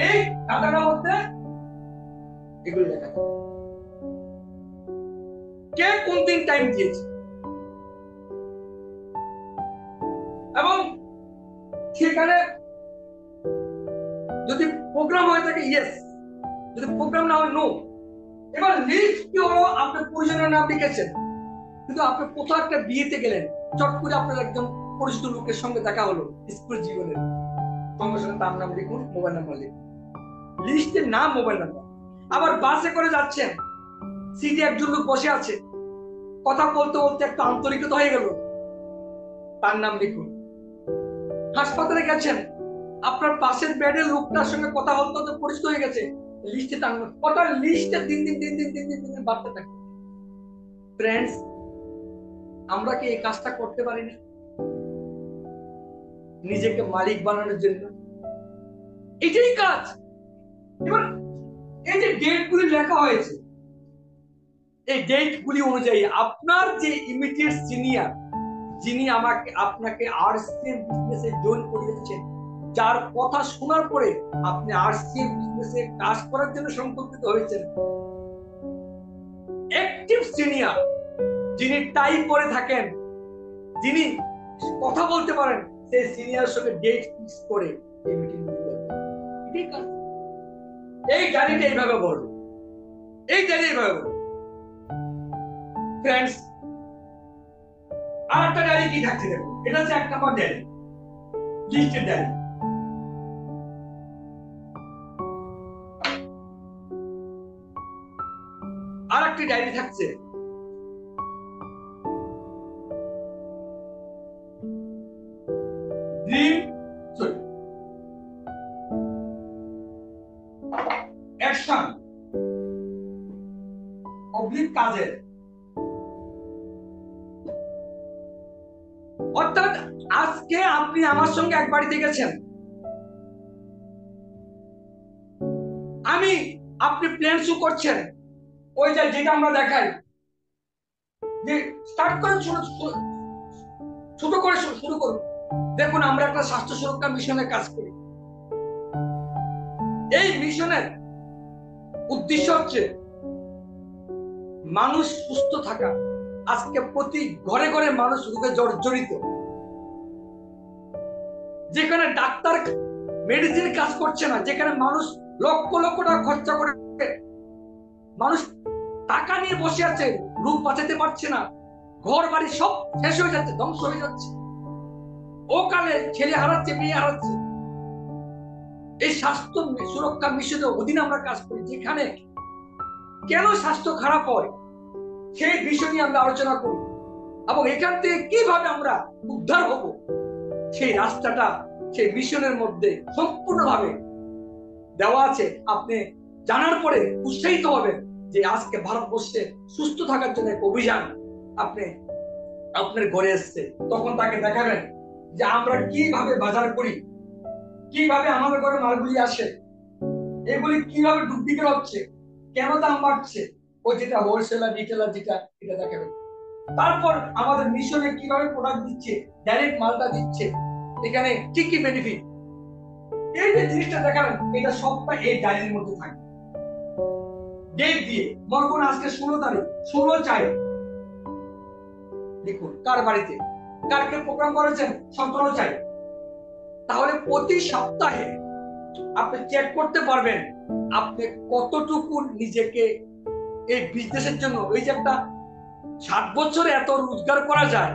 এই খাতাটার মধ্যে এগুলো লেখা থাকে। কে কোন দিন টাইম দিয়েছে, এবং সেখানে যদি প্রোগ্রাম হয়ে থাকে ইয়েস, যদি প্রোগ্রাম না হয় নো। এবার লিস্ট কি হলো, আপনার পরিজনের নাম লিখেছেন, কিন্তু আপনি কোথাও একটা বিয়েতে গেলেন, চট করে আপনার একজন পরিচিত লোকের সঙ্গে দেখা হলো স্কুল জীবনের, সঙ্গে সঙ্গে তার নাম লিখুন, মোবাইল নাম্বার লিখুন, লিস্টের নাম, মোবাইল নাম্বার। আবার বাসে করে যাচ্ছেন, সিটে একজন লোক বসে আছে, কথা বলতে বলতে একটা আন্তরিকতা হয়ে গেল, তার নাম লিখুন। হাসপাতালে গেছেন, আপনার পাশের বেডের লোকটার সঙ্গে কথা বলতে বলতে পরিচিত হয়ে গেছে, লিস্টে তার নাম, কথা লিস্টে দিন দিন দিন দিন দিন দিন দিন বাড়তে থাকে। ফ্রেন্ডস, আমরা কি এই কাজটা করতে পারি না নিজেকে মালিক বানানোর জন্য? এটাই কাজ। এবার এই যে ডেট গুলি লেখা হয়েছে, এই ডেট গুলি অনুযায়ী আপনার যে ইমিডিয়েট সিনিয়র, যিনি আমাকে আপনাকে আরসিএম বিজনেসে জয়েন করিয়েছেন, যার কথা শোনার পরে আপনি আরসিএম বিজনেসে কাজ করার জন্য সংকল্পিত হয়েছেন, অ্যাক্টিভ সিনিয়র, যিনি টাই করে থাকেন, যিনি কথা বলতে পারেন, সেই সিনিয়র সঙ্গে ডেট ফিক্স করে এই মিটিং এটাই কাজ। এই ডায়েরিটা এইভাবে বলবো, এই ডায়েরি এইভাবে বলবো। ফ্রেন্ডস, আর একটা ডায়েরি কি থাকছে দেখুন, এটা হচ্ছে 1 নম্বর ডায়েরি, লিস্টের ডায়েরি। আর একটা ডায়েরি থাকছে ড্রিম, সরি, অ্যাকশন অবলিক কাজের। অর্থাৎ আজকে আপনি আমার সঙ্গে এক বাড়িতে গেছেন, আপনি প্ল্যান শু করছেন, ওই যেটা আমরা দেখাই যে স্টার্ট করেন, ছোট করে শুরু করুন। দেখুন, আমরা একটা স্বাস্থ্য সুরক্ষা মিশনের কাজ করি। এই মিশনের উদ্দেশ্য হচ্ছে মানুষ সুস্থ থাকা। আজকে প্রতি ঘরে ঘরে মানুষ রোগে জর্জরিত, যেখানে ডাক্তার মেডিসিন কাজ করছে না, যেখানে মানুষ লক্ষ লক্ষ টাকা খরচা করে মানুষ টাকা নিয়ে বসে আছে, রোগ বাঁচাতে পারছে না, ঘর বাড়ি সব শেষ হয়ে যাচ্ছে, ধ্বংস হয়ে যাচ্ছে, ও কালে ছেলে হারাচ্ছে, মেয়ে হারাচ্ছে। এই স্বাস্থ্য সুরক্ষা মিশনের অধীনে আমরা কাজ করি, যেখানে কেন স্বাস্থ্য খারাপ হয় সেই বিষয় নিয়ে আমরা আলোচনা করি, এবং এখান থেকে কিভাবে আমরা উদ্ধার হব সেই রাস্তাটা সেই মিশনের মধ্যে সম্পূর্ণভাবে দেওয়া আছে। আপনি জানার পরে উৎসাহিত হবেন যে আজকে ভারতবর্ষে সুস্থ থাকার জন্য এক অভিযান আপনি আপনার ঘরে এসছে। তখন তাকে দেখাবেন যে আমরা কিভাবে বাজার করি, কিভাবে আমাদের ঘরে মালগুলি আসে, এগুলি কিভাবে ডুপ্লিকেট হচ্ছে, কেন দাম বাড়ছে, ও যেটা হোলসেলার রিটেলার যেটা, এটা দেখাবেন। তারপর আমাদের মিশনে কিভাবে প্রোডাক্ট দিচ্ছে, ডাইরেক্ট মালটা দিচ্ছে, এখানে কি কি বেনিফিট, এই যে জিনিসটা দেখাবেন, এটা সবটা এই ডায়েরির মধ্যে থাকে। ডেট দিয়ে মনে করুন আজকে 16 তারিখ, 16/4 দেখুন কার বাড়িতে কারকে প্রোগ্রাম করেছেন 17/4। তাহলে প্রতি সপ্তাহে আপনি চেক করতে পারবেন আপনি কতটুকু নিজেকে এই বিজনেসের জন্য, ওই যে একটা 60 বছরে এত রোজগার করা যায়,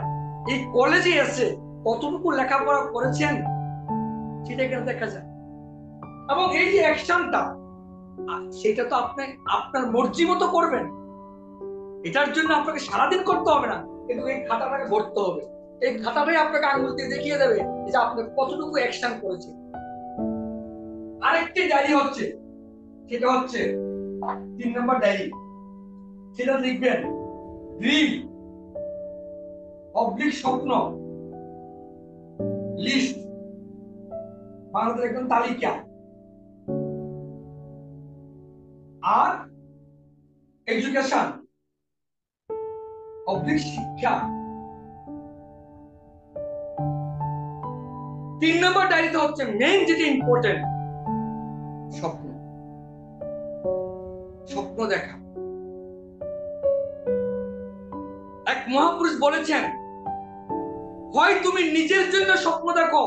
এই কলেজে এসে কতটুকু লেখাপড়া করেছেন সেটা এখানে দেখা যায়। এবং এই যে অ্যাকশনটা, সেটা তো আপনি আপনার মর্জি মতো করবেন, এটার জন্য আপনাকে সারাদিন করতে হবে না, কিন্তু এই খাতাটাকে ভরতে হবে। এই খাতাটাই আপনাকে আঙুল দিয়ে দেখিয়ে দেবে যে আপনি কতটুকু অ্যাকশন করেছেন। আরেকটি ডায়েরি হচ্ছে, সেটা হচ্ছে 3 নম্বর ডায়েরি। সেটা লিখবেন ড্রিম অবলিক স্বপ্ন, লিস্ট বাংলাদেশের একদম তালিকা, আর এডুকেশন অবলিক শিক্ষা। 3 নম্বর ডায়েরিতে হচ্ছে মেইন যেটা ইম্পর্টেন্ট, স্বপ্ন, স্বপ্ন দেখা। এক মহাপুরুষ বলেছেন, হয় তুমি নিজের জন্য স্বপ্ন দেখো,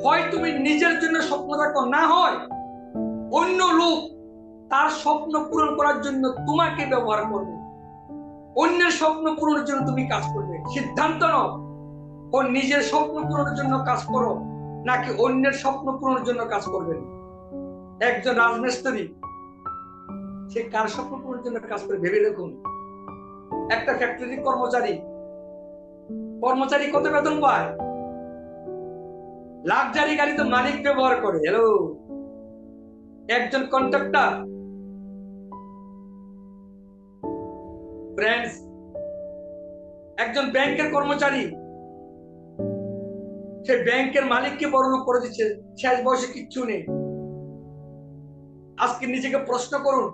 হয় তুমি নিজের জন্য স্বপ্ন দেখো, না হয় অন্য লোক তার স্বপ্ন পূরণ করার জন্য তোমাকে ব্যবহার করবে, অন্যের স্বপ্ন পূরণের জন্য তুমি কাজ করবে। সিদ্ধান্ত নাও, ও নিজের স্বপ্ন পূরণের জন্য কাজ করো নাকি অন্যের স্বপ্ন পূরণের জন্য কাজ করবেন। একজন রাজমিস্ত্রি, সে কার স্বপ্ন পূরণের জন্য কাজ করে ভেবে দেখুন। একটা ফ্যাক্টরির কর্মচারী কত বেতন পায়? লাক্সারি গাড়ি তো মালিক ব্যবহার করে। হ্যালো, একজন কন্ট্রাক্টর, ফ্রেন্ডস, একজন ব্যাংকের কর্মচারী, সে ব্যাংকের মালিককে বড়লোক করে দিচ্ছে, শেষ বয়সে কিচ্ছু নেই। আজকে নিজেকে প্রশ্ন করুন,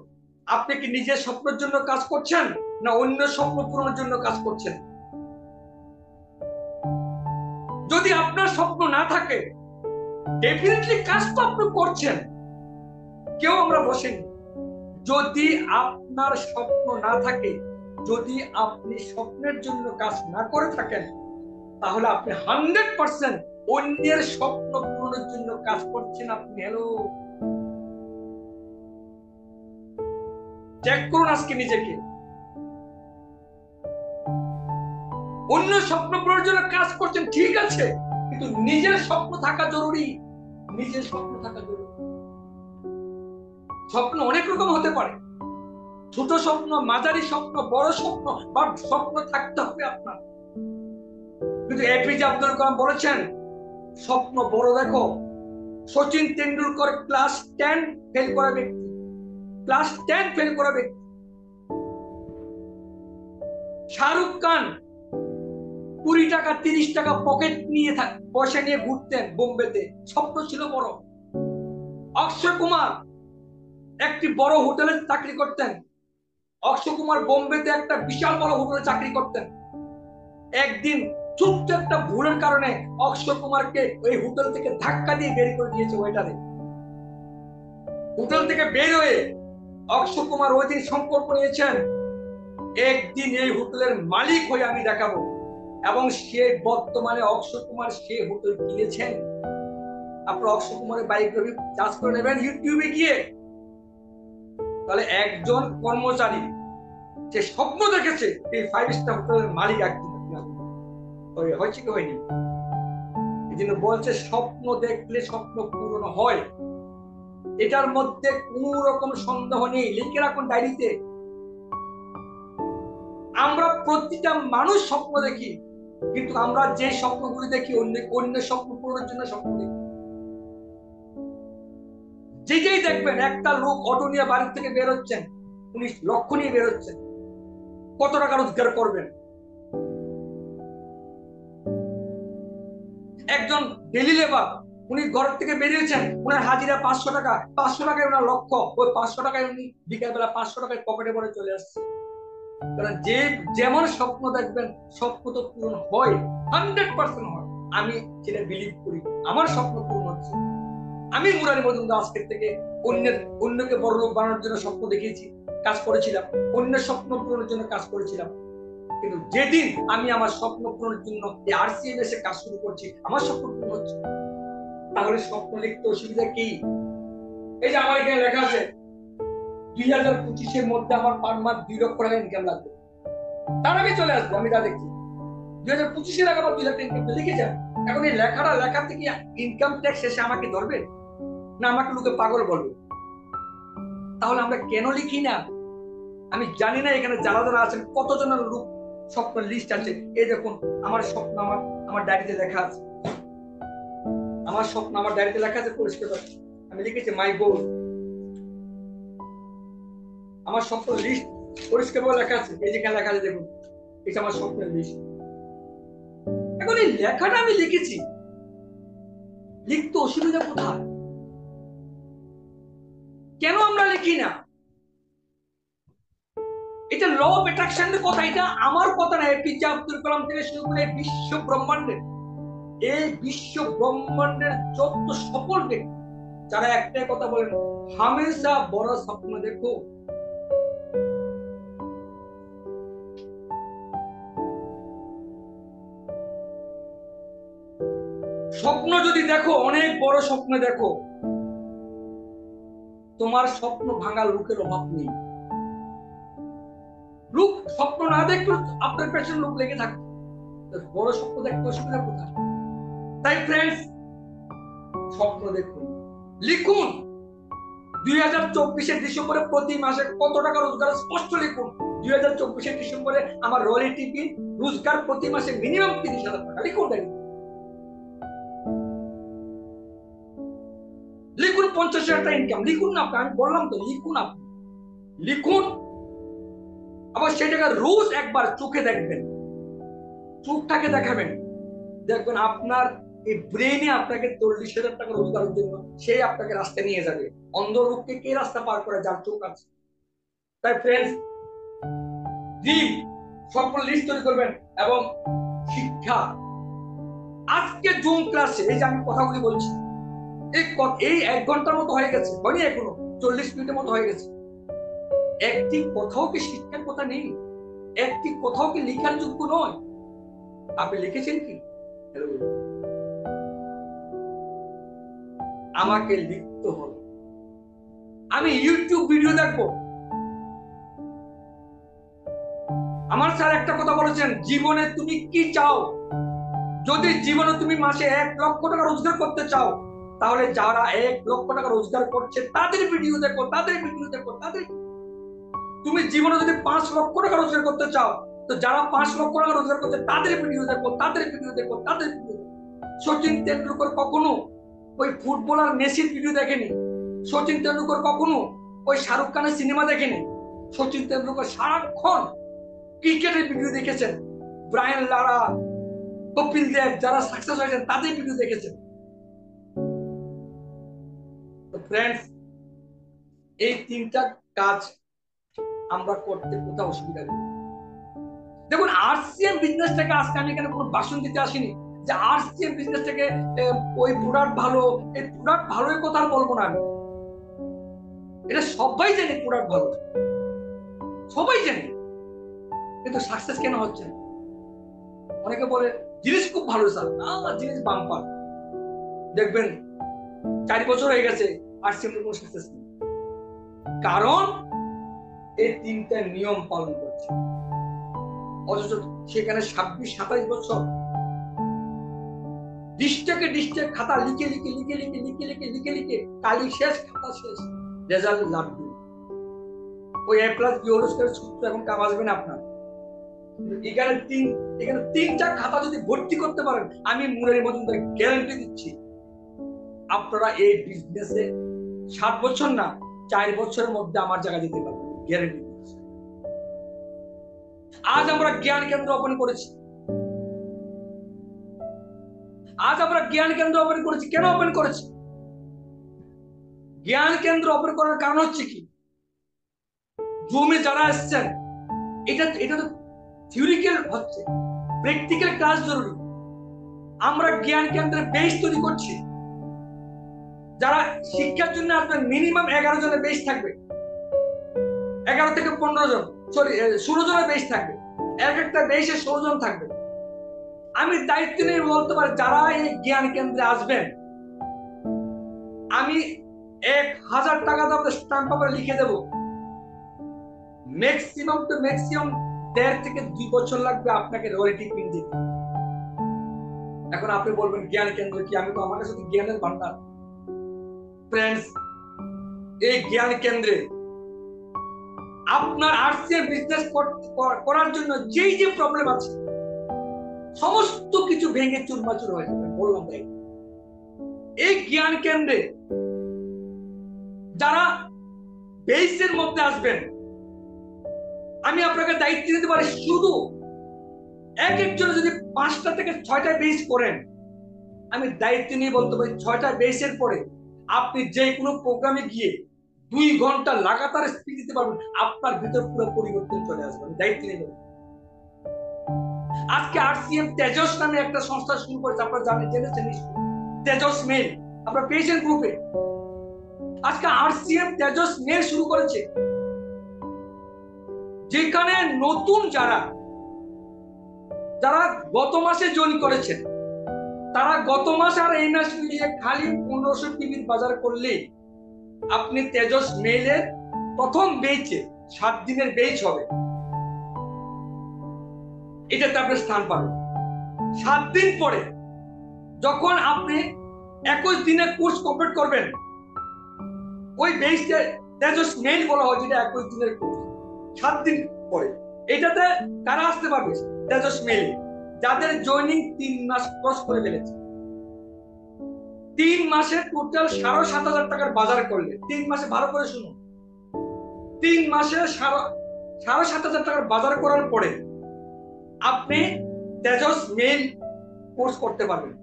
আপনি কি নিজের স্বপ্নের জন্য কাজ করছেন না অন্য স্বপ্ন পূরণের জন্য কাজ করছেন? যদি আপনার স্বপ্ন না থাকে, ডেফিনেটলি কাজ তো আপনি করছেন, কেউ আমরা বসেনি। যদি আপনার স্বপ্ন না থাকে, যদি আপনি স্বপ্নের জন্য কাজ না করে থাকেন, তাহলে আপনি 100% অন্যের স্বপ্ন পূরণের জন্য কাজ করছেন আপনি। হ্যালো, চেক করুন আজকে নিজেকে। অন্য স্বপ্ন পূরণের জন্য কাজ করছেন ঠিক আছে, কিন্তু নিজের স্বপ্ন থাকা জরুরি। নিজের স্বপ্ন থাকা জরুরি। স্বপ্ন অনেক রকম হতে পারে, ছোট স্বপ্ন, মাঝারি স্বপ্ন, বড় স্বপ্ন, বা স্বপ্ন থাকতে হবে আপনার। কিন্তু এপিজে আব্দুল কালাম বলেছেন, স্বপ্ন বড় দেখো। সচিন তেন্ডুলকর ক্লাস 10 ফেল করা ব্যক্তি, ক্লাস 10 ফেল করা ব্যক্তি। শাহরুখ খান 20 টাকা 30 টাকা পকেট নিয়ে পয়সা নিয়ে ঘুরতেন বোম্বেতে, স্বপ্ন ছিল বড়। অক্ষয় কুমার একটি বড় হোটেলে চাকরি করতেন। অক্ষয় কুমার বোম্বেতে একটা বিশাল বড় হোটেলে চাকরি করতেন। একদিন ছোট্ট একটা ভুলের কারণে অক্ষয় কুমারকে ওই হোটেল থেকে ধাক্কা দিয়ে বের করে দিয়েছে ওয়েটারে। হোটেল থেকে বের হয়ে অক্ষয় কুমার ওই দিন সংকল্প নিয়েছেন, একদিন এই হোটেলের মালিক হয়ে আমি দেখাবো। এবং সে বর্তমানে অক্ষয় কুমার সে হোটেল কিনেছেন। আপনার অক্ষয় কুমারের বায়োগ্রাফি চার্জ করে নেবেন ইউটিউবে গিয়ে। তাহলে একজন কর্মচারী যে স্বপ্ন দেখেছে এই 5 স্টার হোটেলের মালিক একদিন হয়েছে কি হয়নি? এই জন্য বলছে স্বপ্ন দেখলে স্বপ্ন পূরণ হয়, এটার মধ্যে কোন রকম সন্দেহ নেই। লিখে রাখুন ডায়েরিতে। আমরা প্রতিটা মানুষ স্বপ্ন দেখি, কিন্তু আমরা যে স্বপ্নগুলি দেখি অন্য স্বপ্ন পূরণের জন্য স্বপ্ন দেখি। যেই দেখবেন একটা লোক অটো নিয়ে বাড়ি থেকে বের হচ্ছেন, উনি লক্ষ্য নিয়ে বের হচ্ছেন, কত টাকা রোজগার করবেন। একজন ডেলি লেবার, উনি ঘর থেকে বেরিয়েছেন, উনার হাজিরা 500 টাকা, 500 টাকায় ওনার লক্ষ্য, ওই 500 টাকায় উনি বিকালবেলা 500 টাকায় পকেটে ভরে চলে আসছে। কারণ যে যেমন স্বপ্ন দেখবেন স্বপ্ন তো পূরণ হয়, 100% হয়। আমি যেটা বিলিভ করি, আমার স্বপ্ন পূরণ হচ্ছে। আমি মুরারি মজুমদার আজকের থেকে অন্যকে বড় লোক বানানোর জন্য স্বপ্ন দেখিয়েছি, কাজ করেছিলাম, অন্যের স্বপ্ন পূরণের জন্য কাজ করেছিলাম। কিন্তু যেদিন আমি আমার স্বপ্ন পূরণের জন্য এই RCMS এ কাজ শুরু করছি, আমার স্বপ্ন পূরণ হচ্ছে। তাহলে স্বপ্ন লিখতে অসুবিধা কি? এই যে আমার এখানে লেখা আছে 2025-এর মধ্যে আমার পার মান্থ 2 লক্ষ টাকা ইনকাম লাগবে, তার আগে চলে আসবে। আমি যা দেখছি 2025-এর আগে আমার 2 লাখ টাকা ইনকাম লিখে যান। এখন এই লেখা থেকে ইনকাম ট্যাক্স শেষে আমাকে ধরবে না আমাকে লোকে পাগল বলবে? তাহলে আমরা কেন লিখি না? আমি জানি না এখানে যারা যারা আছেন কতজনের লোক স্বপ্ন লিস্ট আছে। এই দেখুন আমার স্বপ্ন আমার ডায়েরিতে লেখা আছে। আমার স্বপ্ন আমার ডায়েরিতে লেখা আছে পরিষ্কার। আমি লিখেছি মাই গোল। আমার স্বপ্ন লিস্ট পরিষ্কার ভাবে লেখা আছে। এই যেখানে লেখা আছে দেখুন, এটা আমার স্বপ্নের লিস্ট। এখন এই লেখাটা আমি লিখেছি, লিখতে অসুবিধা কোথায়? কেন আমরা লিখি না? এটা ল অফ অ্যাট্রাকশনের কথা, এটা আমার কথা না। এপিজে আব্দুল কালাম থেকে শুরু করে বিশ্ব ব্রহ্মাণ্ডের যত সফল ব্যক্তি যারা একটাই কথা বলেন, হামেশা বড় স্বপ্ন দেখো। স্বপ্ন যদি দেখো, অনেক বড় স্বপ্ন দেখো, তোমার স্বপ্ন ভাঙার লোকের অভাব নেই। লোক স্বপ্ন না দেখলে আপনার পেছনে লোক লেগে থাকে, বড় স্বপ্ন দেখতে অসুবিধা কোথায়? তাই ফ্রেন্ডস, স্বপ্ন দেখুন, লিখুন 2024 ডিসেম্বরে প্রতি মাসে কত টাকা রোজগার স্পষ্ট লিখুন। 2024 ডিসেম্বরে আমার রয়্যালটি বিল রোজগার প্রতি মাসে মিনিমাম 30,000 টাকা লিখুন। লিখুন 50,000 টাকা ইনকাম লিখুন না, আমি বললাম তো লিখুন, আপনি লিখুন। আবার সেটাকে রোজ একবার চোখে দেখবেন, চোখটাকে দেখাবেন, দেখবেন আপনার এই ব্রেনে আপনাকে 40,000 টাকা রোজগারের জন্য সেই আপনাকে রাস্তা নিয়ে যাবে। অন্ধ লোককে কে রাস্তা পার করে? যার চোখ আছে। তাই ফ্রেন্ডস, ড্রিম স্বপ্ন লিস্ট তৈরি করবেন। এবং শিক্ষা, আজকে জুম ক্লাসে এই যে আমি কথাগুলি বলছি, এই 1 ঘন্টার মতো হয়ে গেছে, হয়নি এখনো, 40 মিনিটের মতো হয়ে গেছে। একটি কোথাও কি শিক্ষার কথা নেই? একটি কোথাও কি লেখার যোগ্য নয়? আপনি লিখেছেন কি? আমাকে লিখতে হবে। আমি ইউটিউব ভিডিও দেখবো। আমার স্যার একটা কথা বলেছেন, জীবনে তুমি কি চাও? যদি জীবনে তুমি মাসে 1 লক্ষ টাকা রোজগার করতে চাও, তাহলে যারা 1 লক্ষ টাকা রোজগার করছে তাদের ভিডিও দেখো, তাদের ভিডিও দেখো, তাদের। তুমি জীবনে যদি 5 লক্ষ টাকা রোজগার করতে চাও, তো যারা 5 লক্ষ টাকা রোজগার করছে তাদের ভিডিও দেখো, তাদের ভিডিও দেখো, তাদের ভিডিও। সচিন তেন্ডুলকর কখনো ওই ফুটবলার মেসির ভিডিও দেখেনি। সচিন তেন্ডুলকর কখনো ওই শাহরুখ খানের সিনেমা দেখেনি। সচিন তেন্ডুলকর সারাক্ষণ ক্রিকেটের ভিডিও দেখেছেন। ব্রায়ান লারা, কপিল দেব, যারা সাকসেস হয়েছেন তাদের ভিডিও দেখেছেন। তো ফ্রেন্ডস, এই 3টা কাজ আমরা করতে কোথাও অসুবিধা নেই। দেখুন, আরসিএম বিজনেসটাকে আজকে আমি এখানে কোনো ভাষণ দিতে আসিনি যে আরসিএম বিজনেসটাকে ওই প্রোডাক্ট ভালো, এই প্রোডাক্ট ভালোই কথা বলবো না আমি। এটা সবাই জানে প্রোডাক্ট ভালো, সবাই জানে, কিন্তু সাকসেস কেন হচ্ছে না? অনেকে বলে জিনিস খুব ভালো স্যার, না জিনিস বাম্পার। দেখবেন 4 বছর হয়ে গেছে আরসিএম এর কোনো সাকসেস নেই, কারণ এই 3টা নিয়ম পালন করছে। অথচ সেখানে 26-27 বছর ডিস্ট্রিক্টে খাতা লিখে লিখে লিখে লিখে লিখে লিখে লিখে লিখে কালি শেষ, খাতা শেষ, রেজাল্ট লাগবে। ওই A+B সূত্র এখন কাজ আসবে না আপনার। এখানে 3টা খাতা যদি ভর্তি করতে পারেন, আমি মুরারি মজুমদার গ্যারান্টি দিচ্ছি, আপনারা এই বিজনেসে 7 বছর না 4 বছরের মধ্যে আমার জায়গা দিতে পারবেন, গ্যারান্টি। আজ আমরা জ্ঞান কেন্দ্র ওপেন করেছি। কেন ওপেন করেছি? জ্ঞান কেন্দ্র ওপেন করার কারণ হচ্ছে কি, জুমে যারা আসছেন, এটা তো থিওরিক্যাল হচ্ছে, প্র্যাকটিক্যাল ক্লাস জরুরি। আমরা জ্ঞান কেন্দ্রের বেস তৈরি করছি। যারা শিক্ষার জন্য আসবেন, মিনিমাম 11 জনের বেস থাকবে, 11 থেকে 15 জন, 16 জনের বেস থাকবে। একটা বেসে 16 জন থাকবে। আমি দায়িত্ব নিয়ে বলতে পারি, যারা এই জ্ঞান কেন্দ্রে আসবেন, আমি 1,000 টাকা দাম স্ট্যাম্প পেপারে লিখে দেব, ম্যাক্সিমাম 1.5 থেকে 2 বছর লাগবে আপনাকে রয়্যালটি পিন দিতে। এখন আপনি বলবেন জ্ঞান কেন্দ্র কি? আমি তো, আমার কাছে জ্ঞানের ভান্ডার। ফ্রেন্ডস, এই জ্ঞান কেন্দ্রে আপনার আরসিএম বিজনেস করার জন্য যেই যে প্রবলেম আছে সমস্ত কিছু ভেঙে চুরমাচুর হয়ে যাবে, বললাম তাই। এই জ্ঞান কেন্দ্রে যারা বেসের মধ্যে আসবেন, আমি আপনাকে দায়িত্ব দিতে পারি, শুধু একজন যদি 5টা থেকে 6টা বেস করেন, আমি দায়িত্ব নিয়ে বলতে পারি 6টা বেসের পরে আপনি যে কোনো প্রোগ্রামে গিয়ে 2 ঘন্টা লাগাতার স্পিচ দিতে পারবেন, আপনার ভিতর পুরো পরিবর্তন চলে আসবে। আমি দায়িত্ব নিয়ে আজকে আরসিএম তেজস নামে একটা সংস্থা শুরু করেছে, আপনারা জেনেছেন, তেজস মেল, আপনারা পেয়েছেন গ্রুপে। আজকে আরসিএম তেজস মেল শুরু করেছে, যেখানে নতুন যারা গত মাসে জয়েন করেছেন, তারা গত মাস আর এই মাস মিলিয়ে খালি 1500 টিভির বাজার করলে আপনি তেজস মেইলের প্রথম বেচে 7 দিনের বেচ হবে, এটাতে আপনি স্থান পাবেন। 7 দিন পরে যখন আপনি 21 দিনের কোর্স কমপ্লিট করবেন, ওই বেচটা তেজস মেইল বলা হয়, যেটা 21 দিনের কোর্স। 7 দিন পরে এটাতে কারা আসতে পারবে তেজস মেইলে? যাদের জয়েনিং 3 মাস ক্রস করে ফেলেছে। 3 মাসে টোটাল 7,500 টাকার বাজার করলে, 3 মাসে ভালো করে শুনুন, 3 মাসে 7,500 টাকার বাজার করার পরে আপনি তেজস মেইল কোর্স করতে পারবেন।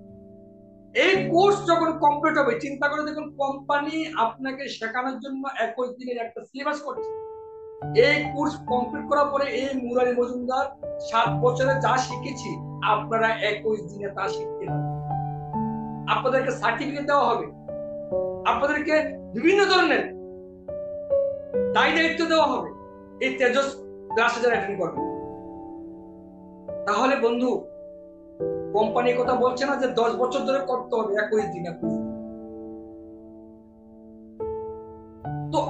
এই কোর্স যখন কমপ্লিট হবে, চিন্তা করে দেখুন, কোম্পানি আপনাকে শেখানোর জন্য 21 দিনের একটা সিলেবাস করছে। এই কোর্স কমপ্লিট করার পরে এই মুরারি মজুমদার 7 বছরে যা শিখেছি, আপনারা 21 দিনে তা শিখতে পারবেন। আপনাদেরকে সার্টিফিকেট দেওয়া হবে, আপনাদেরকে বিভিন্ন ধরনের দায়িত্ব দেওয়া হবে এই তেজস ক্লাসে যারা অ্যাটেন্ড করবেন। তাহলে বন্ধু, কোম্পানি কথা বলছে না যে 10 বছর ধরে করতে হবে 21 দিনে। তো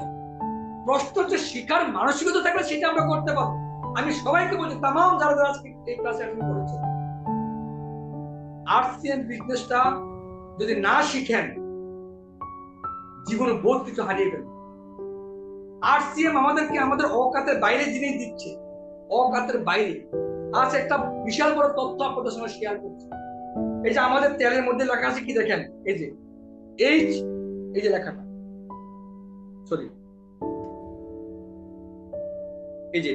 প্রশ্ন যে শিখার মানসিকতা থাকলে সেটা আমরা করতে পারবো। আমি সবাইকে বলছি, তামাম যারা যারা আজকে এই ক্লাসে অ্যাটেন্ড করেছে, আরসিএম বিজনেসটা যদি না শিখেন, জীবনে বহুত কিছু হারিয়ে ফেলবে। আরসিএম আমাদেরকে আমাদের অকাতের বাইরে জিনিস দিচ্ছে, অকাতের বাইরে। আজ একটা বিশাল বড় তথ্য আপনাদের সঙ্গে শেয়ার করছি। এই যে আমাদের তেলের মধ্যে লেখা আছে কি দেখেন, এই যে এই যে লেখাটা, সরি, এই যে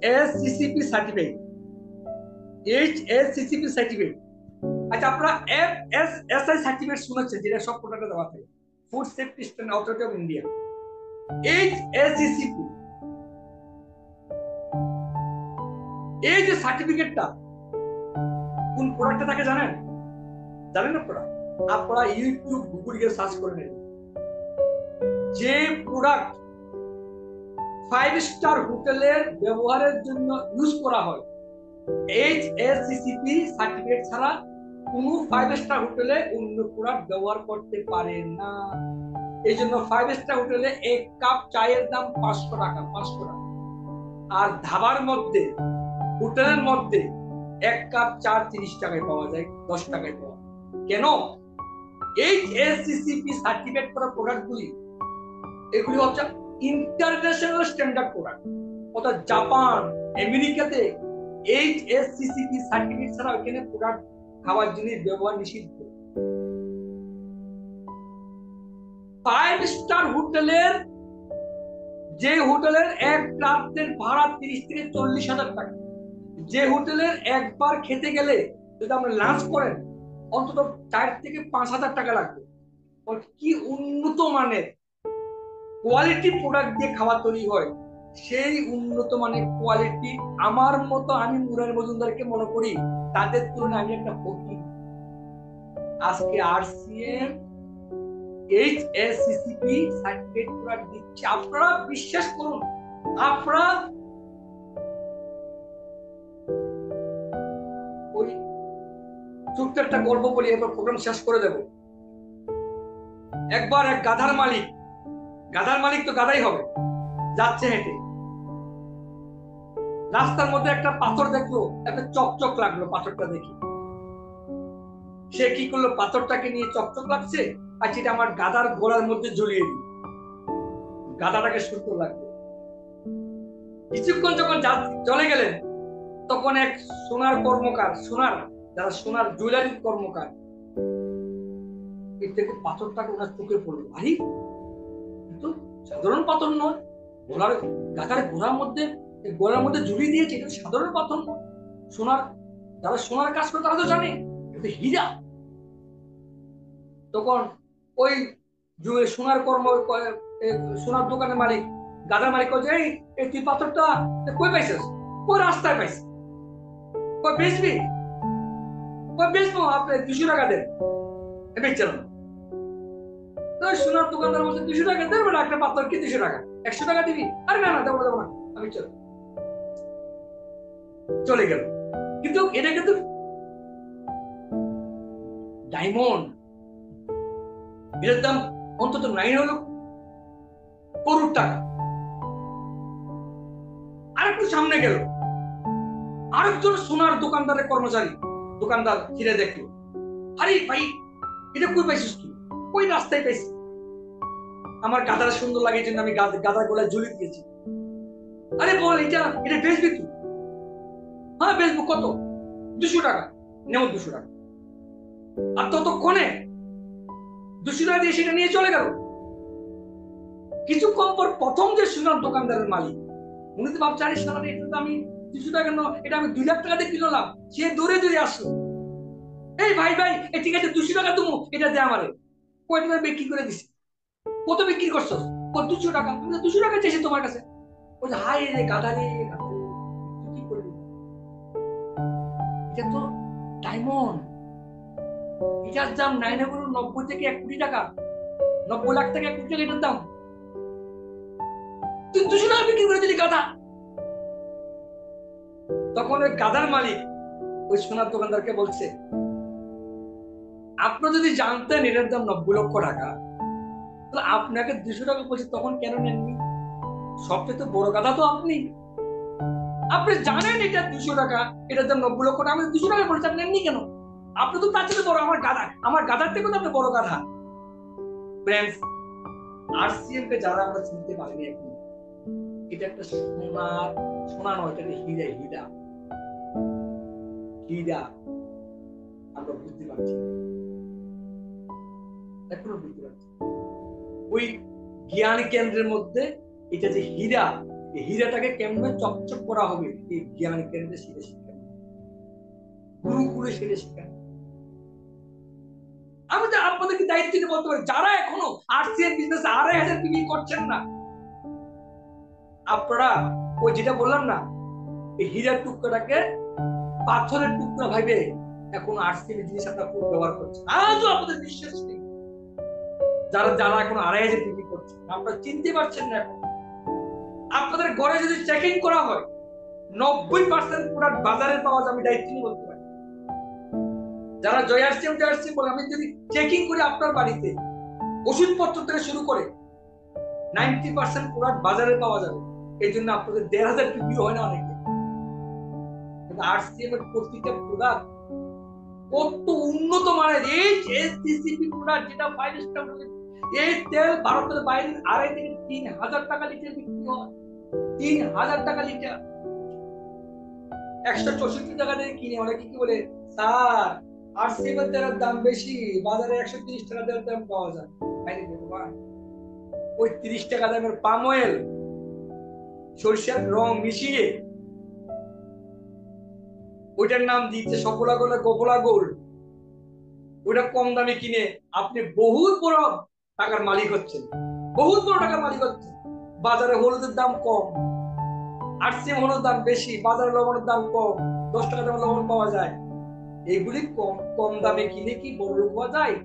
HACCP সার্টিফিকেট, HACCP সার্টিফিকেট। আচ্ছা, আপনারা FSSAI সার্টিফিকেট শুনেছেন, যেটা সব প্রোডাক্টে দেওয়া থাকে, food safety standard authority of India. HACCP, এই যে সার্টিফিকেটটা কোন প্রোডাক্টে থাকে জানেন? জানেন আপনারা? আপনারা ইউটিউব, গুগল গিয়ে সার্চ করে নেবেন। যে প্রোডাক্ট 5 স্টার হোটেলের ব্যবহারের জন্য ইউজ করা হয়, HACCP সার্টিফিকেট ছাড়া কোনো 5 স্টার হোটেলে অন্য প্রোডাক্ট ব্যবহার করতে পারে না। এই জন্য 5 স্টার হোটেলে 1 কাপ চায়ের দাম 500 টাকা, 500 টাকা। আর ধাবার মধ্যে, হোটেলের মধ্যে 1 কাপ চা 30 টাকায় পাওয়া যায়, 10 টাকায় পাওয়া। কেন? HACCP সার্টিফিকেট করা প্রোডাক্টগুলি, এগুলি হচ্ছে ইন্টারন্যাশনাল স্ট্যান্ডার্ড প্রোডাক্ট। অর্থাৎ জাপান, আমেরিকাতে HACCP সার্টিফিকেট ছাড়া ওখানে প্রোডাক্ট, খাবার জিনিস ব্যবহার নিষিদ্ধ। 5 স্টার হোটেলের, যে হোটেলের এক রাতের ভাড়া 30 থেকে 40,000 টাকা, যে হোটেলের একবার খেতে গেলে যদি আপনি লাঞ্চ করেন অন্তত 4 থেকে 5,000 টাকা লাগবে। কি উন্নত মানের কোয়ালিটি প্রোডাক্ট দিয়ে খাবার তৈরি হয়, সেই উন্নত মানের কোয়ালিটি আমার মতো, আমি মুরারি মজুমদারকে মনে করি তাদের তুলনায় আমি একটা ফকির। আজকে আরসিএম HACCP সার্টিফিকেট প্রোডাক্ট দিচ্ছে, আপনারা বিশ্বাস করুন। আপনারা ওই ছোট্ট একটা গল্প বলি, এবার প্রোগ্রাম শেষ করে দেব। একবার এক গাধার মালিক তো গাধাই হবে, যাচ্ছে হেঁটে, রাস্তার মধ্যে একটা পাথর দেখলো, একটা চকচক লাগলো পাথরটা দেখে। সে কি করলো, পাথরটাকে নিয়ে চকচক লাগছে, আর সেটা আমার গাধার গলার মধ্যে ঝুলিয়ে দিল। গাধাটাকে সুন্দর লাগলো। কিছুক্ষণ যখন চলে গেলেন, তখন এক সোনার কর্মকার, যারা সোনার জুয়েলারির কর্মকার, এর থেকে পাথরটাকে ওনার চোখে পড়লো। ভাই, কিন্তু সাধারণ পাথর নয়, গাধার গলার মধ্যে ঝুলিয়ে দিয়েছে, এটা সাধারণ পাথর নয়। যারা সোনার কাজ করে তারা তো জানে এটা হীরা। তখন ওই সোনার দোকানের মালিক, গাধার মালিক, এই তুই পাথরটা কই পাইছিস? কই রাস্তায় পাইছিস? কই বেচবি? কই বেচবো? আপনি 200 টাকা দেন। বেচছেন তো সোনার দোকানদার বলছে 200 টাকা দেবে না, একটা পাথর কি 200 টাকা, 100 টাকা দিবি? আরে না না, দেবো না, আমি চলে গেল। কিন্তু এটা কিন্তু ডায়মন্ড, এটার দাম অন্তত 9 হলো করোড় টাকা। আরেকটু সামনে গেল, আরেকজন সোনার দোকানদারের কর্মচারী দোকানদার ফিরে দেখলো, আরে ভাই এটা কই পাইছিস তুই? ওই রাস্তায় পাইছি, আমার গাধার সুন্দর লাগে জন্য আমি গাধার গলায় ঝুলিয়ে দিয়েছি। আরে বল এটা এটা বেচবি তুই? হ্যাঁ বেচবো, কত? 200 টাকা। নেও 200 টাকা। আর ততক্ষণে 200 টাকা দিয়ে সেটা নিয়ে চলে গেল। কিছুক্ষণ পর প্রথম যে সোনার দোকানদারের মালিক, উনি তো ভাবছে আরে সারা এটা তো আমি 200 টাকা না, এটা আমি 2 লাখ টাকা দিয়ে কিনলাম। সে দৌড়ে দৌড়ে আসলো, এই ভাই ভাই ঠিক আছে 200 টাকা তুমি এটা দে আমারে। কয় টাকা বিক্রি করে দিছি? কত বিক্রি করছো? 200 টাকা। আমি 200 টাকা চাইছি তোমার কাছে। বলছে হাই রে গাধা রে, তুই কি করবি? এটা তো ডায়মন্ড, এটার দাম 90 থেকে 1 কোটি টাকা, 90 লাখ থেকে 1 কোটি টাকা এটার দাম। তুই 200 টাকা বিক্রি করে দিলি গাধা। তখন ওই গাধার মালিক ওই সোনার দোকানদারকে বলছে, আপনি যদি জানতেন এটার দাম 90 লক্ষ টাকা, তাহলে আপনাকে 200 টাকা বলছি তখন কেন নেননি? সবচেয়ে বড় গাধা তো আপনি। আপনি জানেন এটা 200 টাকা, এটার দাম 90 লক্ষ টাকা, আমি 200 টাকা বলছি, আপনি নেননি কেন? আপনি তো তার চেয়ে বড়, আমার গাধা, আমার গাধার থেকে তো আপনি বড় গাধা। ফ্রেন্ডস, আরসিএম কে যারা আমরা চিনতে পারিনি এখন, এটা একটা সোনা নয়, এটা হীরা, হীরা হীরা। আমরা বুঝতে পারছি, এখনো বুঝতে পারছি। ওই জ্ঞান কেন্দ্রের মধ্যে এটা যে হীরা, এই হীরাটাকে কেমনে চকচক করা হবে, এই জ্ঞান কেন্দ্রে সেটা শিখেন, গুরুকুলে সেটা শিখেন। আমি তো আপনাদেরকে দায়িত্ব দিয়ে বলতে পারি, যারা এখনো আরসিএম বিজনেস 2,500 বিক্রি করছেন না, আপনারা ওই যেটা বললাম না, এই হীরার টুকরাটাকে পাথরের টুকরা ভাবে এখন আরসিএম জিনিস আপনারা খুব ব্যবহার করছেন। আজও আপনাদের বিশ্বাস নেই, যারা যারা এখন 2,500 বিক্রি করছেন, আপনারা চিনতে পারছেন না। এখন আপনাদের ঘরে যদি চেকিং করা হয়, 90% প্রোডাক্ট বাজারে পাওয়া যায়, আমি দায়িত্ব নিয়ে বলতে পারি। যারা জয় আরসিএম বলে, আমি যদি চেকিং করি আপনার বাড়িতে ওষুধপত্র থেকে শুরু করে 90% প্রোডাক্ট বাজারে পাওয়া যাবে। এই জন্য আপনাদের 1,500 বিক্রি হয় না অনেকে। কিন্তু আরসিএম এর প্রত্যেকটা প্রোডাক্ট কত উন্নত মানের, এই এসডিসিপি প্রোডাক্ট যেটা 5 স্টার, এই তেল ভারতের বাইরে 2,500 থেকে 3,000 টাকা লিটার বিক্রি হয়। 3,000 টাকা লিটার, 164 টাকা দিয়ে কিনে। অনেকে কি বলে, স্যার আরসিএম এর তেলের দাম বেশি, বাজারে 130 টাকা তেলের দাম পাওয়া যায়। ওই 30 টাকা দামের পাম অয়েল সরিষার রং মিশিয়ে ওইটার নাম দিচ্ছে সফলা গোলা গোপলা গোল্ড। ওইটা কম দামে কিনে আপনি বহুত বড় টাকার মালিক হচ্ছেন, বহুত বড় টাকার মালিক হচ্ছেন। বাজারে হলুদের দাম কম, আরসিএম হলুদের দাম বেশি, বাজারে লবণের দাম কম, 10 টাকা দামে লবণ পাওয়া যায়। এগুলি কম কম দামে কিনে কি বড় লোক হওয়া যায়?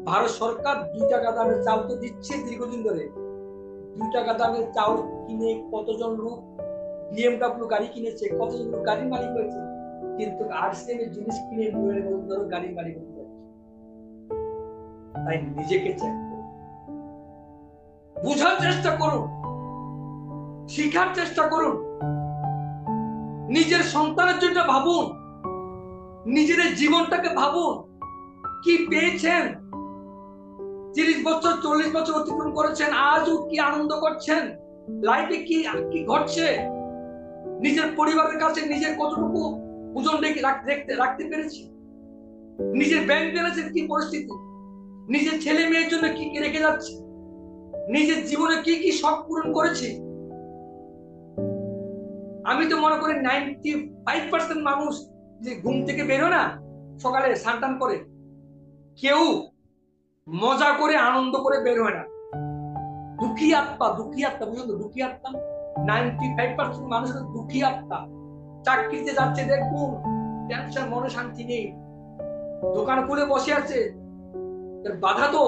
ভারত সরকার 2 টাকা দামে চাল তো দিচ্ছে দীর্ঘদিন ধরে। 2 টাকা দামে চাল কিনে কতজন লোক বিএমডব্লিউ গাড়ি কিনেছে, কতজন লোক গাড়ির মালিক হয়েছে। কিন্তু আরসিএম এর জিনিস কিনে ধরো গাড়ির মালিক হতে যাচ্ছে। তাই নিজেকে চেক করুন, বুঝার চেষ্টা করুন, শিখার চেষ্টা করুন, নিজের সন্তানের জন্য ভাবুন, নিজের জীবনটাকে ভাবুন, কি পেয়েছেন? 30 বছর 40 বছর অতিক্রম করেছেন, আজও কি আনন্দ করছেন? লাইফে কি কি ঘটছে? নিজের পরিবারের কাছে নিজের কতটুকু ওজন রাখতে পেরেছি? নিজের ব্যাংক ব্যালেন্সের কি পরিস্থিতি? নিজের ছেলে মেয়ের জন্য কি কি রেখে যাচ্ছে? নিজের জীবনে কি কি শখ পূরণ করেছি? আমি তো মনে করি 95% মানুষ যে ঘুম থেকে বেরো না সকালে স্নান করে, কেউ মজা করে আনন্দ করে বের হয় না। দুঃখী আত্মা, বুঝলেন তো? দুঃখী আত্মা 95% মানুষের দুঃখী আত্মা। চাকরিতে যাচ্ছে দেখুন, টেনশন, মনে শান্তি নেই, দোকান খুলে বসে আছে, বাধা তো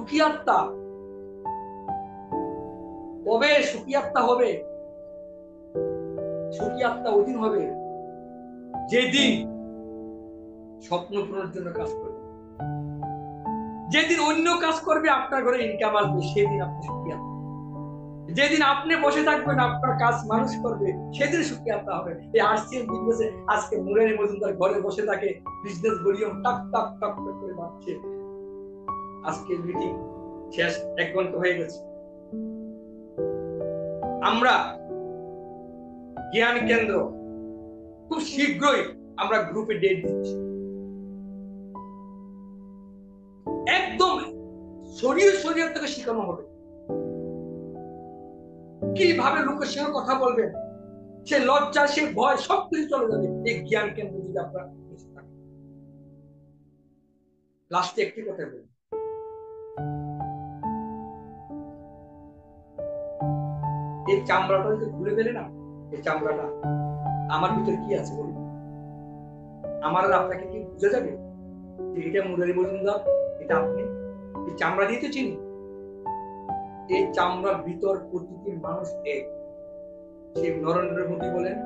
সুখী আত্মা কবে সুখী আত্মা হবে? সুখী আত্মা ওইদিন হবে যেদিন স্বপ্ন পূরণের জন্য কাজ করবে, যেদিন অন্য কাজ করবে, আপনার ঘরে ইনকাম আসবে, সেদিন আপনি সুখী আত্মা। যেদিন আপনি বসে থাকবেন, আপনার কাজ মানুষ করবে, সেদিন সুখী আত্মা হবে। এই আরসিএম বিজনেসে আজকে মুরারি মজুমদার ঘরে বসে থাকে, বিজনেস ভলিউম টাক টাক টাক টাক করে বাড়ছে। আজকের মিটিং শেষ, 1 ঘন্টা হয়ে গেছে। আমরা জ্ঞান কেন্দ্র খুব শীঘ্রই আমরা গ্রুপে ডেট দিচ্ছি। একদম শরীর থেকে শেখানো হবে কিভাবে লোকের সঙ্গে কথা বলবেন, সে লজ্জা, সে ভয় সবকিছু চলে যাবে এই জ্ঞান কেন্দ্র যদি আপনার লাস্টে একটি কথা বলি, এই চামড়াটা যদি খুলে ফেলে না, এই চামড়াটা আমার ভিতরে কি আছে বলুন, আমার আর আপনাকে কি বুঝে যাবে যে এটা মুরারি মজুমদার, এটা আপনি? এই চামড়া দিয়ে তো চিনি। এই চামড়ার ভিতর প্রতিটি মানুষ এক। সে নরেন্দ্র মোদী বলেন,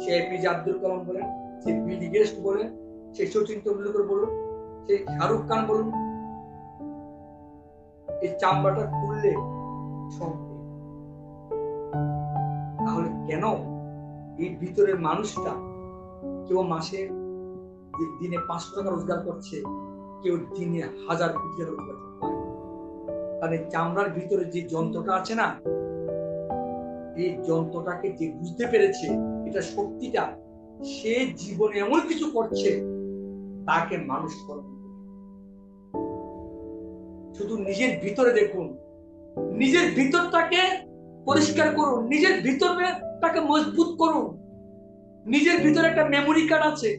সে এপিজে আব্দুল কালাম বলেন, সে বিল গেটস বলেন, সে সচিন তেন্ডুলকর বলুন, সে শাহরুখ খান বলুন, এই চামড়াটা খুললে সব। তাহলে কেন এই ভিতরের মানুষটা, কেউ মাসে দিনে 500 টাকা রোজগার করছে, কেউ দিনে 1000 কোটি টাকা রোজগার করছে? কারণ চামড়ার ভিতরে যে যন্ত্রটা আছে না, এই যন্ত্রটাকে যে বুঝতে পেরেছে এটা শক্তিটা, সে জীবনে এমন কিছু করছে তাকে মানুষ করে। শুধু নিজের ভিতরে দেখুন, নিজের ভিতরটাকে পরিষ্কার করুন, নিজের ভিতরটাকে মজবুত করুন। নিজের ভিতরে একটা মেমোরি কার্ড আছে,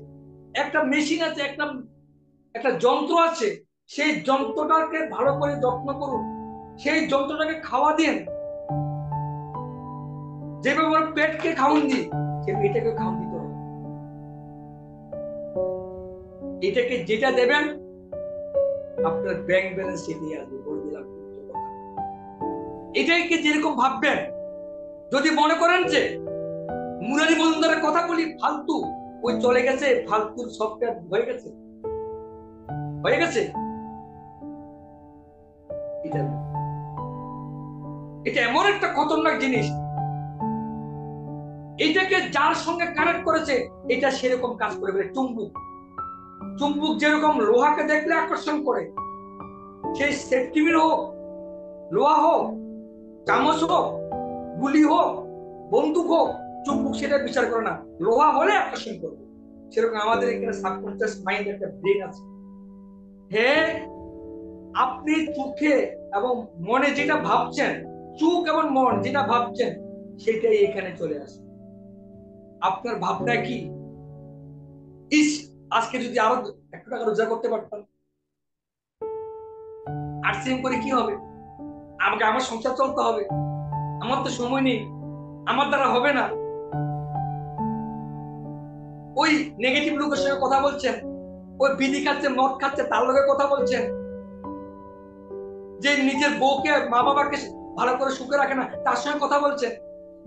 একটা মেশিন আছে, একটা যন্ত্র আছে, সেই যন্ত্রটাকে ভালো করে যত্ন করুন, সেই যন্ত্রটাকে খাওয়া দিন। যেভাবে আমরা পেটকে খাওয়ান দিই, সেভাবে এটাকে খাওয়ান দিতে হবে। এটাকে যেটা দেবেন আপনার ব্যাংক ব্যালেন্স সেটাই আসবে, বলে দিলাম। এটাকে যেরকম ভাববেন, যদি মনে করেন যে মুরারি মজুমদারের কথা বলি ফালতু, ওই চলে গেছে, ফালতুর সফটওয়্যার হয়ে গেছে, এটা এমন একটা খতরনাক জিনিস, এটাকে যার সঙ্গে কানেক্ট করেছে এটা সেরকম কাজ করে ফেলে। চুম্বক যেরকম লোহাকে দেখলে আকর্ষণ করে, সেই সেফটিমির হোক, লোহা হোক, চামচ হোক, গুলি হোক, বন্দুক হোক, চুম্বক সেটা বিচার করে না, লোহা হলে আকর্ষণ করবে। সেরকম আমাদের এখানে সাবকনসিয়াস মাইন্ড, একটা ব্রেন আছে। হ্যাঁ, আপনি চোখে এবং মনে যেটা ভাবছেন, চোখ এবং মন যেটা ভাবছেন, সেটাই এখানে চলে আসে। আপনার ভাবনা কি? আজকে যদি আরো 1 টাকা রোজগার করতে পারতাম, আরসিএম করে কি হবে? আমাকে আমার সংসার চলতে হবে, আমার তো সময় নেই, আমার দ্বারা হবে না। ওই নেগেটিভ লোকের সঙ্গে কথা বলছেন, ওই বিড়ি খাচ্ছে, মদ খাচ্ছে, তার লোকের কথা বলছেন, যে নিজের বউকে, মা বাবাকে ভালো করে সুখে রাখে না, তার সঙ্গে কথা বলছেন,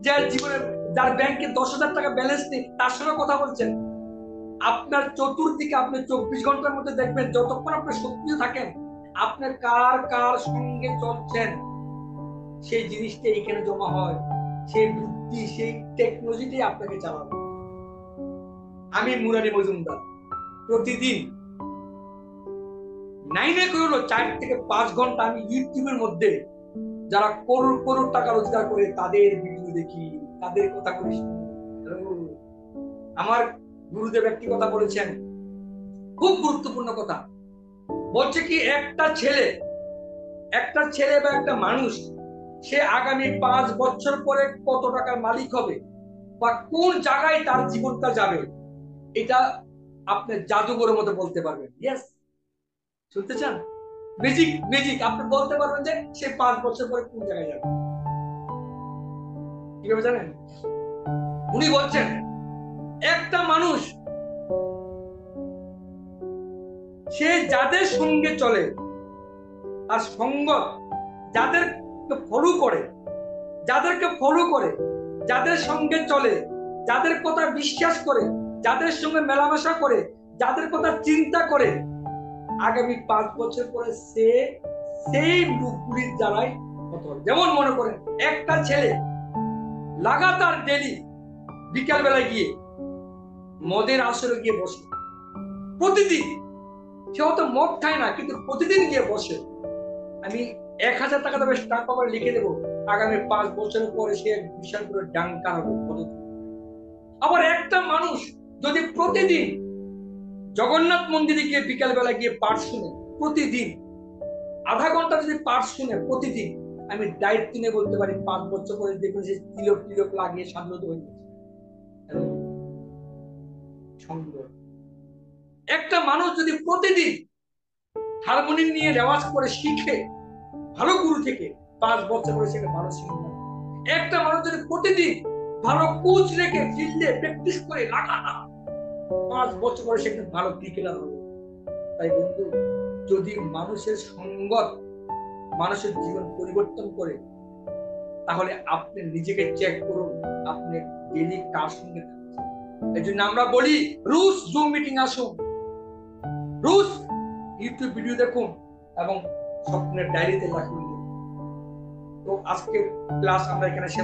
যে জীবনে যার ব্যাংকে 10,000 টাকা ব্যালেন্স নেই, তার সঙ্গে কথা বলছেন। আপনার চতুর্দিকে আপনি 24 ঘন্টার মধ্যে দেখবেন, যতক্ষণ আপনি সক্রিয় থাকেন, আপনি কার সঙ্গে চলছেন, সেই জিনিসটা এখানে জমা হয়, সেই বুদ্ধি, সেই টেকনোলজিটাই আপনাকে চালাবে। আমি মুরারি মজুমদার প্রতিদিন 4 থেকে 5 ঘন্টা আমি ইউটিউবের মধ্যে যারা করোড় টাকা রোজগার করে তাদের ভিডিও দেখি, তাদের কথা বলি। আমার গুরুদেব একটি কথা বলেছেন, খুব গুরুত্বপূর্ণ কথা। বলছে কি, একটা ছেলে বা একটা মানুষ, সে আগামী 5 বছর পরে কত টাকার মালিক হবে বা কোন জায়গায় তার জীবনটা যাবে, এটা আপনি জাদুঘরের মতো বলতে পারবেন। ইয়েস, শুনতে চান? ম্যাজিক আপনি বলতে পারবেন যে সে 5 বছর পরে কোন জায়গায় যাবে। কিভাবে জানেন? উনি বলছেন, একটা মানুষ সে যাদের সঙ্গে চলে, আর সঙ্গত যাদেরকে ফলো করে, যাদের সঙ্গে চলে, যাদের কথা বিশ্বাস করে, যাদের সঙ্গে মেলামেশা করে, যাদের কথা চিন্তা করে, আগামী 5 বছর পরে সেই লোকগুলির দ্বারাই হতো। যেমন মনে করেন একটা ছেলে লাগাতার ডেলি বিকাল বেলায় গিয়ে মদের আসরে গিয়ে বসে, প্রতিদিন। সে হয়তো মদ খায় না, কিন্তু প্রতিদিন গিয়ে বসে। আমি 1000 টাকা দেবে, স্টাম্প পেপার লিখে দেবো, আগামী 5 বছরের পরে সে বিশাল করে ডাঙ্কার হবে। আবার একটা মানুষ যদি প্রতিদিন জগন্নাথ মন্দিরে গিয়ে বিকাল বেলা গিয়ে পাঠ শুনে, প্রতিদিন আধা ঘন্টা যদি পাঠ শুনে প্রতিদিন, আমি দায়িত্ব নিয়ে বলতে পারি 5 বছর পরে দেখুন সে তিলক লাগিয়ে স্বাধীনত হয়ে গেছে। একটা মানুষ যদি প্রতিদিন হারমোনিয়াম নিয়ে রেওয়াজ করে শিখে ভালো গুরু থেকে, 5 বছর পরে সেটা ভালো শিখবে। একটা মানুষ যদি প্রতিদিন ভালো কোচ রেখে ফিল্ডে প্র্যাকটিস করে লাগাতার 5 বছর পরে সেটা ভালো ক্রিকেটার হবে। তাই বন্ধু, যদি মানুষের সঙ্গত মানুষের জীবন পরিবর্তন করে, তাহলে আপনি নিজেকে চেক করুন, আপনি ডেইলি কার সঙ্গে থাকছেন। এই জন্য আমরা বলি রোজ জুম মিটিং আসুন, রোজ ইউটিউব ভিডিও দেখুন এবং স্বপ্নের ডায়েরিতে লিখুন। তো আজকের ক্লাস আমরা এখানে শেষ